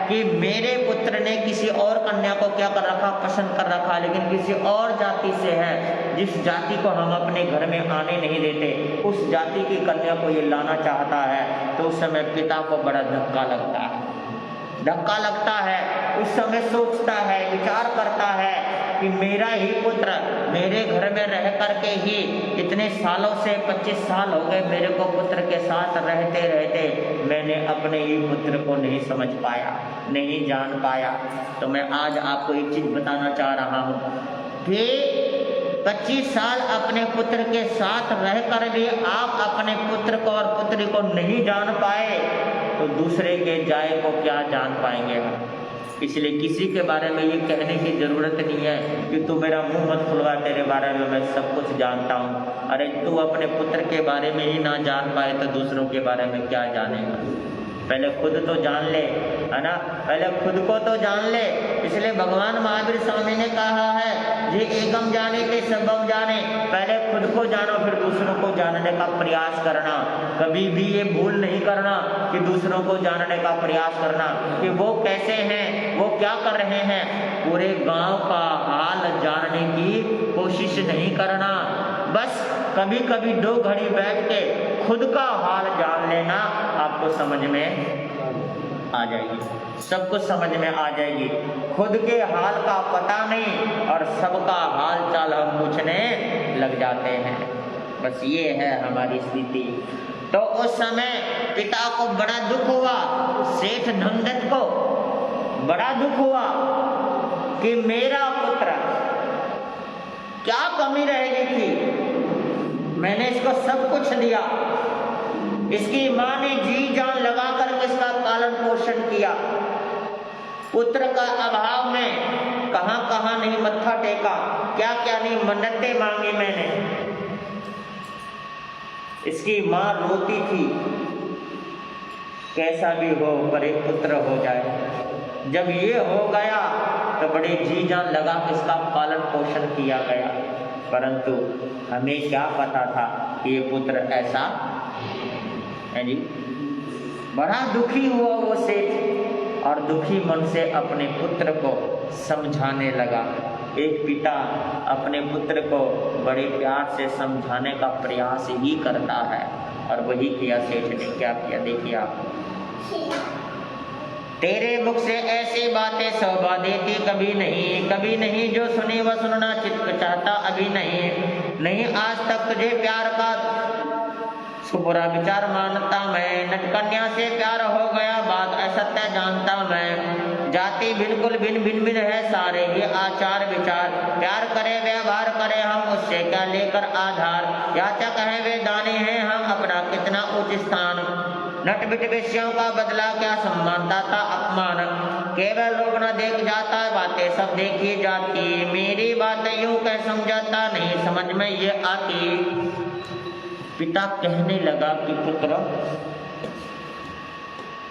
कि मेरे पुत्र ने किसी और कन्या को क्या कर रखा, पसंद कर रखा, लेकिन किसी और जाति से है, जिस जाति को हम अपने घर में आने नहीं देते, उस जाति की कन्या को ये लाना चाहता है। तो उस समय पिता को बड़ा धक्का लगता है, धक्का लगता है। उस समय सोचता है, विचार करता है कि मेरा ही पुत्र मेरे घर में रह करके ही इतने सालों से 25 साल हो गए मेरे को पुत्र के साथ रहते रहते, मैंने अपने ही पुत्र को नहीं समझ पाया, नहीं जान पाया। तो मैं आज आपको एक चीज बताना चाह रहा हूँ कि 25 साल अपने पुत्र के साथ रह कर भी आप अपने पुत्र को और पुत्री को नहीं जान पाए, तो दूसरे के जाए को क्या जान पाएंगे हम। इसलिए किसी के बारे में ये कहने की जरूरत नहीं है कि तू मेरा मुंह मत खुलवा, तेरे बारे में मैं सब कुछ जानता हूँ। अरे तू अपने पुत्र के बारे में ही ना जान पाए तो दूसरों के बारे में क्या जानेगा। पहले खुद तो जान ले, है ना, पहले खुद को तो जान ले। इसलिए भगवान महावीर स्वामी ने कहा है, ये एकम जाने ते सबम जाने, पहले खुद को जानो फिर दूसरों को जानने का प्रयास करना। कभी भी ये भूल नहीं करना कि दूसरों को जानने का प्रयास करना कि वो कैसे हैं, वो क्या कर रहे हैं। पूरे गांव का हाल जानने की कोशिश नहीं करना, बस कभी कभी 2 घड़ी बैठ के खुद का हाल जान लेना, आपको समझ में आ जाएगी, सब कुछ समझ में आ जाएगी। खुद के हाल का पता नहीं और सबका हाल चाल हम पूछने लग जाते हैं। बस ये है हमारी स्थिति। तो उस समय पिता को बड़ा दुख हुआ, सेठ धनदत्त को बड़ा दुख हुआ कि मेरा पुत्र, क्या कमी रह गई थी, मैंने इसको सब कुछ दिया, इसकी माँ ने जी जान लगा कर इसका पालन पोषण किया, पुत्र का अभाव में कहां कहां नहीं मत्था टेका, क्या क्या नहीं मन्नतें मांगी मैंने। इसकी माँ रोती थी, कैसा भी हो पर एक पुत्र हो जाए। जब ये हो गया तो बड़े जी जान लगा कि इसका पालन पोषण किया गया, परंतु हमें क्या पता था कि ये पुत्र ऐसा है जी। बड़ा दुखी हुआ वो सेठ और दुखी मन से अपने पुत्र को समझाने लगा। एक पिता अपने पुत्र को बड़े प्यार से समझाने का प्रयास ही करता है, और वही किया सेठ ने। क्या किया देखिए आप, तेरे मुख से ऐसी बातें शोभा देती कभी नहीं, जो सुनी वह सुनना चित्त चाहता अभी नहीं आज तक तुझे प्यार का सुपुरा विचार मानता मैं, नटकन्या से प्यार हो गया बात असत्य जानता मैं, जाति बिल्कुल भिन्न है सारे ये आचार विचार, प्यार करे व्यवहार करे हम उससे क्या लेकर आधार, याचक है वे दानी है हम अपना कितना उच्च स्थान, नट बिट विषयों का बदला क्या सम्मानता था अपमान, केवल लोग न देख जाता बातें सब देखी जाती, मेरी बात यूं कह समझाता नहीं समझ में ये आती। पिता कहने लगा कि पुत्र,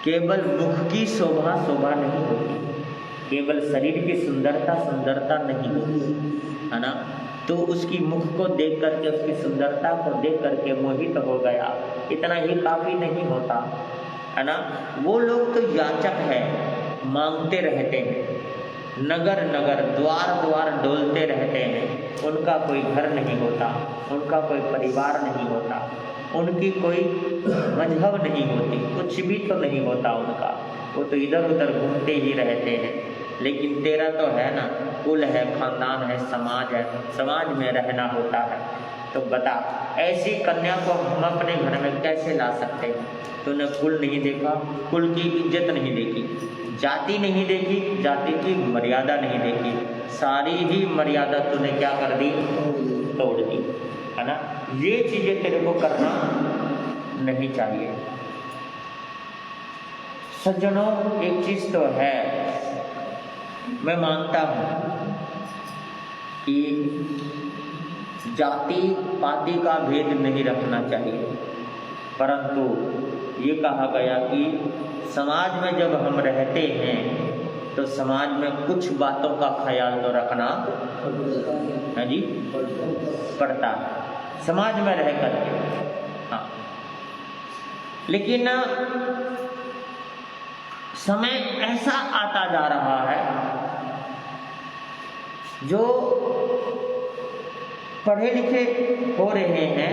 केवल मुख की शोभा नहीं होती, केवल शरीर की सुंदरता नहीं होती है ना। तो उसकी मुख को देख करके, उसकी सुंदरता को देख करके मोहित हो गया, इतना ही काफ़ी नहीं होता है ना। वो लोग तो याचक है, मांगते रहते हैं, नगर नगर द्वार द्वार डोलते रहते हैं, उनका कोई घर नहीं होता, उनका कोई परिवार नहीं होता, उनकी कोई मजहब नहीं होती, कुछ भी तो नहीं होता उनका, वो तो इधर उधर घूमते ही रहते हैं। लेकिन तेरा तो है ना, कुल है, खानदान है, समाज है, समाज में रहना होता है। तो बता, ऐसी कन्या को हम अपने घर में कैसे ला सकते हैं? तूने कुल नहीं देखा, कुल की इज्जत नहीं देखी, जाति नहीं देखी, जाति की मर्यादा नहीं देखी, सारी ही मर्यादा तूने क्या कर दी? तोड़ दी, है ना। ये चीज़ें तेरे को करना नहीं चाहिए। सज्जनों, एक चीज़ तो है, मैं मानता हूँ कि जाति पाति का भेद नहीं रखना चाहिए, परंतु ये कहा गया कि समाज में जब हम रहते हैं तो समाज में कुछ बातों का ख्याल तो रखना है जी, पड़ता है समाज में रह करके। हाँ, लेकिन समय ऐसा आता जा रहा है, जो पढ़े लिखे हो रहे हैं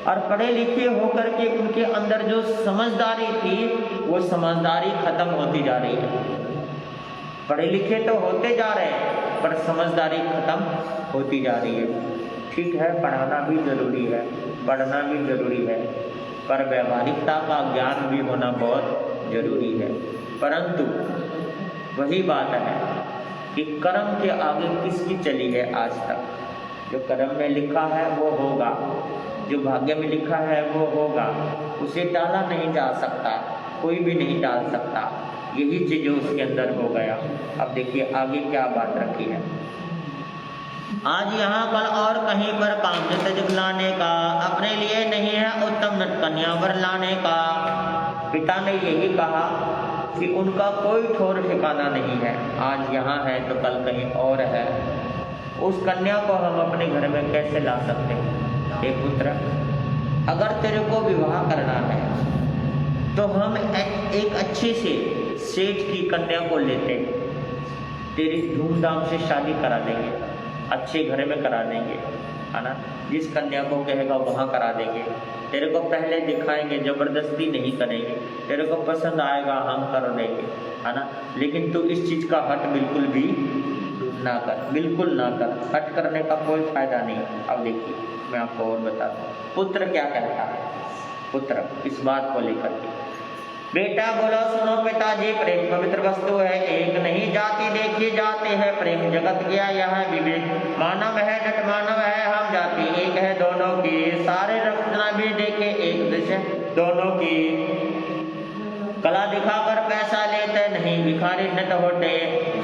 और पढ़े लिखे होकर के उनके अंदर जो समझदारी थी वो समझदारी खत्म होती जा रही है। पढ़े लिखे तो होते जा रहे हैं पर समझदारी खत्म होती जा रही है। ठीक है, पढ़ाना भी जरूरी है, पढ़ना भी जरूरी है, पर व्यवहारिकता का ज्ञान भी होना बहुत जरूरी है। परंतु वही बात है कि कर्म के आगे किसकी चली है आज तक? जो कर्म में लिखा है वो होगा, जो भाग्य में लिखा है वो होगा, उसे टाला नहीं जा सकता, कोई भी नहीं टाल सकता। यही चीज़ उसके अंदर हो गया। अब देखिए आगे क्या बात रखी है। आज यहाँ कल और कहीं पर काम तजब लाने का, अपने लिए नहीं है उत्तम नट कन्या वर लाने का। पिता ने यही कहा कि उनका कोई ठौर ठिकाना नहीं है, आज यहाँ है तो कल कहीं और है। उस कन्या को हम अपने घर में कैसे ला सकते हैं? हे पुत्र, अगर तेरे को विवाह करना है तो हम एक अच्छी से सेठ की कन्या को लेते हैं, तेरी धूमधाम से शादी करा देंगे, अच्छे घर में करा देंगे, है ना। जिस कन्या को कहेगा वहाँ करा देंगे, तेरे को पहले दिखाएंगे, ज़बरदस्ती नहीं करेंगे, तेरे को पसंद आएगा हम कर देंगे, है ना। लेकिन तू इस चीज़ का हट बिल्कुल भी ना कर, बिल्कुल ना कर, हट करने का कोई फायदा नहीं। अब देखिए मैं आपको और बताता हूँ पुत्र क्या कहता है। पुत्र इस बात को लेकर के, बेटा बोलो सुनो पिताजी, प्रेम पवित्र वस्तु है, एक नहीं जाति देखी जाते हैं, प्रेम जगत गया यह विवेक, मानव है नट मानव है हम जाति एक है दोनों की, सारे रचना भी देखे एक दिशा दोनों की, कला दिखाकर पैसा लेते नहीं भिखारी नट होते,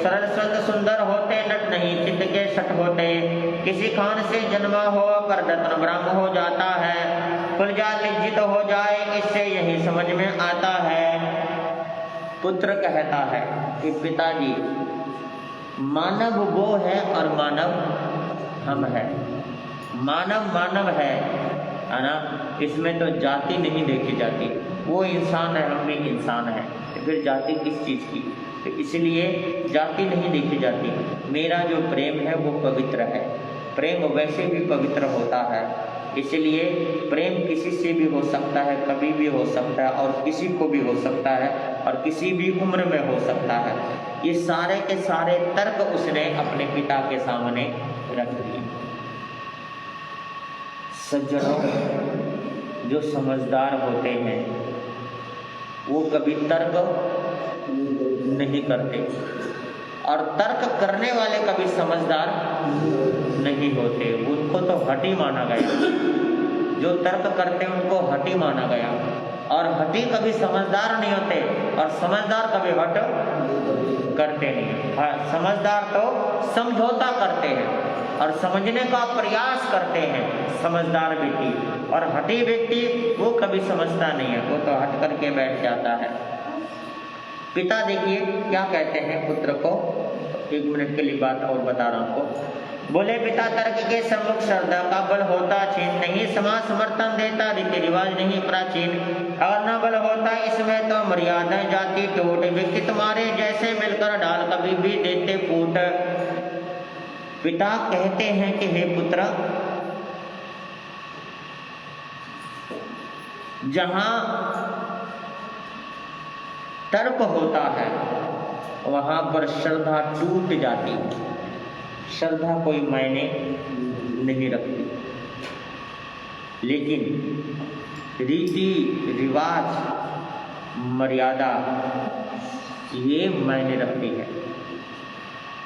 सरल स्वस्थ सुंदर होते नट नहीं चित्त के सट होते, किसी खान से जन्मा हो कर रत्न ब्रह्म हो जाता है, कुलजा लिज्जित हो जाए इससे यही समझ में आता है। पुत्र कहता है कि पिताजी, मानव वो है और मानव हम है, मानव मानव है ना, इसमें तो जाति नहीं देखी जाती, वो इंसान है हम भी इंसान है, तो फिर जाति किस चीज़ की? तो इसलिए जाति नहीं देखी जाती। मेरा जो प्रेम है वो पवित्र है, प्रेम वैसे भी पवित्र होता है, इसलिए प्रेम किसी से भी हो सकता है, कभी भी हो सकता है और किसी को भी हो सकता है और किसी भी उम्र में हो सकता है। ये सारे के सारे तर्क उसने अपने पिता के सामने रख दिए। सज्जनों, जो समझदार होते हैं वो कभी तर्क नहीं करते और तर्क करने वाले कभी समझदार नहीं होते, उनको तो हठी माना गया। जो तर्क करते हैं उनको हठी माना गया और हठी कभी समझदार नहीं होते और समझदार कभी हट करते नहीं। हाँ, समझदार तो समझौता करते हैं और समझने का प्रयास करते हैं, समझदार व्यक्ति, और हठी व्यक्ति वो कभी समझता नहीं है, वो तो हट करके बैठ जाता है। पिता देखिए क्या कहते हैं पुत्र को, 1 मिनट के लिए बात और बता रहा हूं आपको। बोले पिता तर्क के सम्मुख श्रद्धा का बल होता छीन, नहीं समाज समर्थन देता रीति रिवाज नहीं प्राचीन, अगर न बल होता इसमें तो मर्यादाएं जाती टूट, व्यक्ति तुम्हारे जैसे मिलकर डाल कभी भी देते फूट। पिता कहते हैं कि हे पुत्र, जहां तर्क होता है वहां पर श्रद्धा टूट जाती है। श्रद्धा कोई मायने नहीं रखती, लेकिन रीति रिवाज मर्यादा ये मायने रखती है।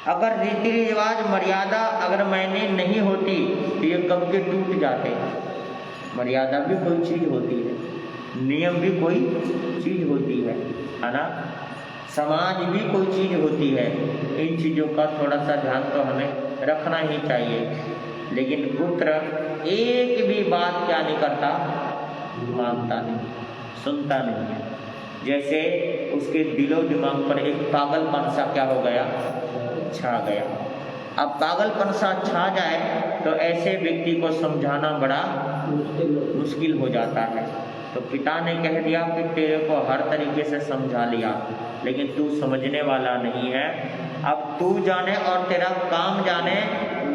अगर रीति रिवाज मर्यादा अगर मायने नहीं होती तो ये कब के टूट जाते हैं। मर्यादा भी कोई चीज होती है, नियम भी कोई चीज होती है ना, समाज भी कोई चीज होती है। इन चीजों का थोड़ा सा ध्यान तो हमें रखना ही चाहिए। लेकिन पुत्र एक भी बात क्या नहीं करता, मानता नहीं, सुनता नहीं है। जैसे उसके दिलो दिमाग पर एक पागलपन सा क्या हो गया, छा गया। अब पागलपन सा छा जाए तो ऐसे व्यक्ति को समझाना बड़ा मुश्किल हो जाता है। तो पिता ने कह दिया कि तेरे को हर तरीके से समझा लिया, लेकिन तू समझने वाला नहीं है। अब तू जाने और तेरा काम जाने,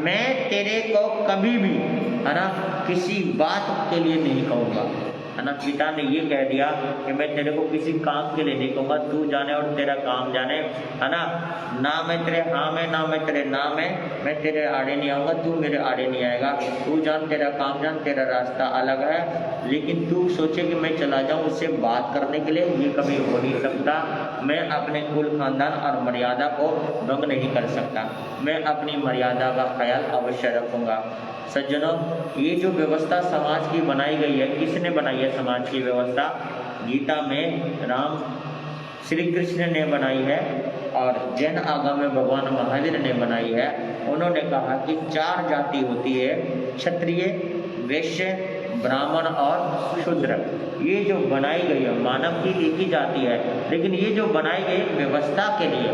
मैं तेरे को कभी भी है ना किसी बात के लिए नहीं कहूँगा, है ना। पिता ने ये कह दिया कि मैं तेरे को किसी काम के लिए नहीं कहूँगा, तू जाने और तेरा काम जाने, है ना। ना मैं तेरे हाँ में, ना मैं तेरे ना में, मैं तेरे आड़े नहीं आऊँगा, तू मेरे आड़े नहीं आएगा। तू जान, तेरा काम जान, तेरा रास्ता अलग है। लेकिन तू सोचे कि मैं चला जाऊँ उससे बात करने के लिए, ये कभी हो नहीं सकता। मैं अपने कुल खानदान और मर्यादा को भंग नहीं कर सकता। मैं अपनी मर्यादा का ख्याल अवश्य रखूँगा। सज्जनों, ये जो व्यवस्था समाज की बनाई गई है, किसने बनाई है समाज की व्यवस्था? गीता में राम श्री कृष्ण ने बनाई है और जैन आगम में भगवान महावीर ने बनाई है। उन्होंने कहा कि 4 जाति होती है, क्षत्रिय, वैश्य, ब्राह्मण और शूद्र। ये जो बनाई गई है, मानव की एक ही जाति है, लेकिन ये जो बनाई गई व्यवस्था के लिए,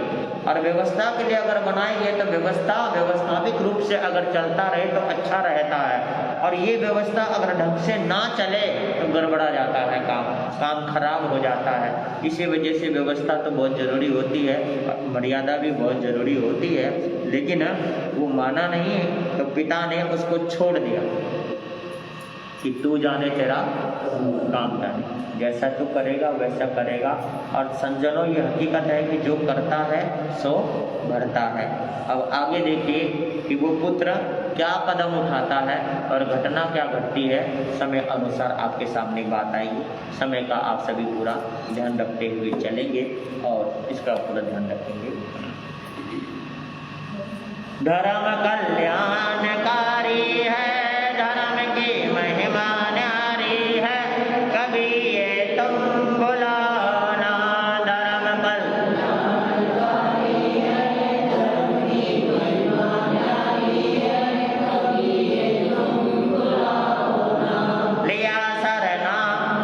और व्यवस्था के लिए अगर बनाई गई तो व्यवस्था व्यवस्थापिक रूप से अगर चलता रहे तो अच्छा रहता है। और ये व्यवस्था अगर ढंग से ना चले तो गड़बड़ा जाता है, काम खराब हो जाता है। इसी वजह से व्यवस्था तो बहुत ज़रूरी होती है, मर्यादा भी बहुत ज़रूरी होती है। लेकिन वो माना नहीं, तो पिता ने उसको छोड़ दिया कि तू जाने तेरा काम जाने, जैसा तू करेगा वैसा करेगा। और संजनों, ये हकीकत है कि जो करता है सो भरता है। अब आगे देखिए कि वो पुत्र क्या कदम उठाता है और घटना क्या घटती है। समय अनुसार आपके सामने बात आएगी। समय का आप सभी पूरा ध्यान रखते हुए चलेंगे और इसका पूरा ध्यान रखेंगे। धर्म कल्याणकारी है, धर्म की महिमा न्यारी है, कभी ये तुम बुलाना। धर्म कल्याणकारी है, धर्म की महिमा न्यारी है, कभी ये तुम बुलाना। लिया सरना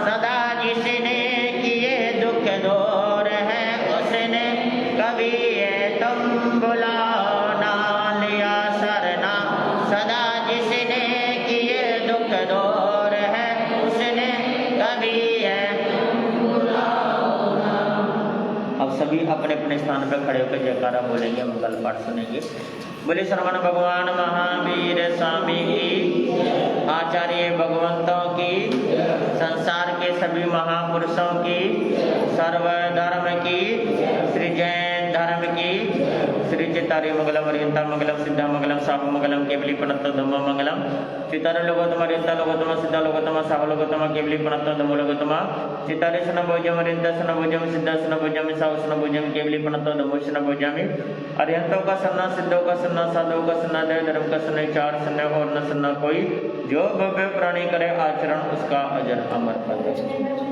सदा जिसने किए दुख दूर है उसने, कभी ये तुम बुलाना। लिया सरना सदा जिसने किए दुख दूर है उसने, कभी है। अब सभी अपने अपने स्थान पर खड़े होकर जयकारा बोलेंगे, मंगल पाठ सुनेंगे। बोले श्रवण भगवान महावीर स्वामी की, आचार्य भगवंतों की, संसार के सभी महापुरुषों की, सर्वधर्म की, श्री जैन धर्म की, श्री चितारी मंगलम अरियंता मंगलम सिद्धा मंगलम साहु मंगलम केवली प्रणत धम्म मंगलम, चितारे लोगोत्तम अरियंता लोगोत्तम सिद्धा लोगोत्तम साहु लोगोत्तम केवली प्रणत धम्म लोगोत्तम, चितारे सन भोजम अरियंता सन भोजम सिद्धा सन भोजम साहु सन भोजम केवली प्रणत धम्मो सन भोजामि। अरियंतों का सन्ना, सिद्धों का सन्ना, साधुओं का सन्ना, देव धर्म का सन्ना, 4 सन्ना और न सन्ना कोई, जो भव्य प्राणी करे आचरण उसका अजर अमर पद।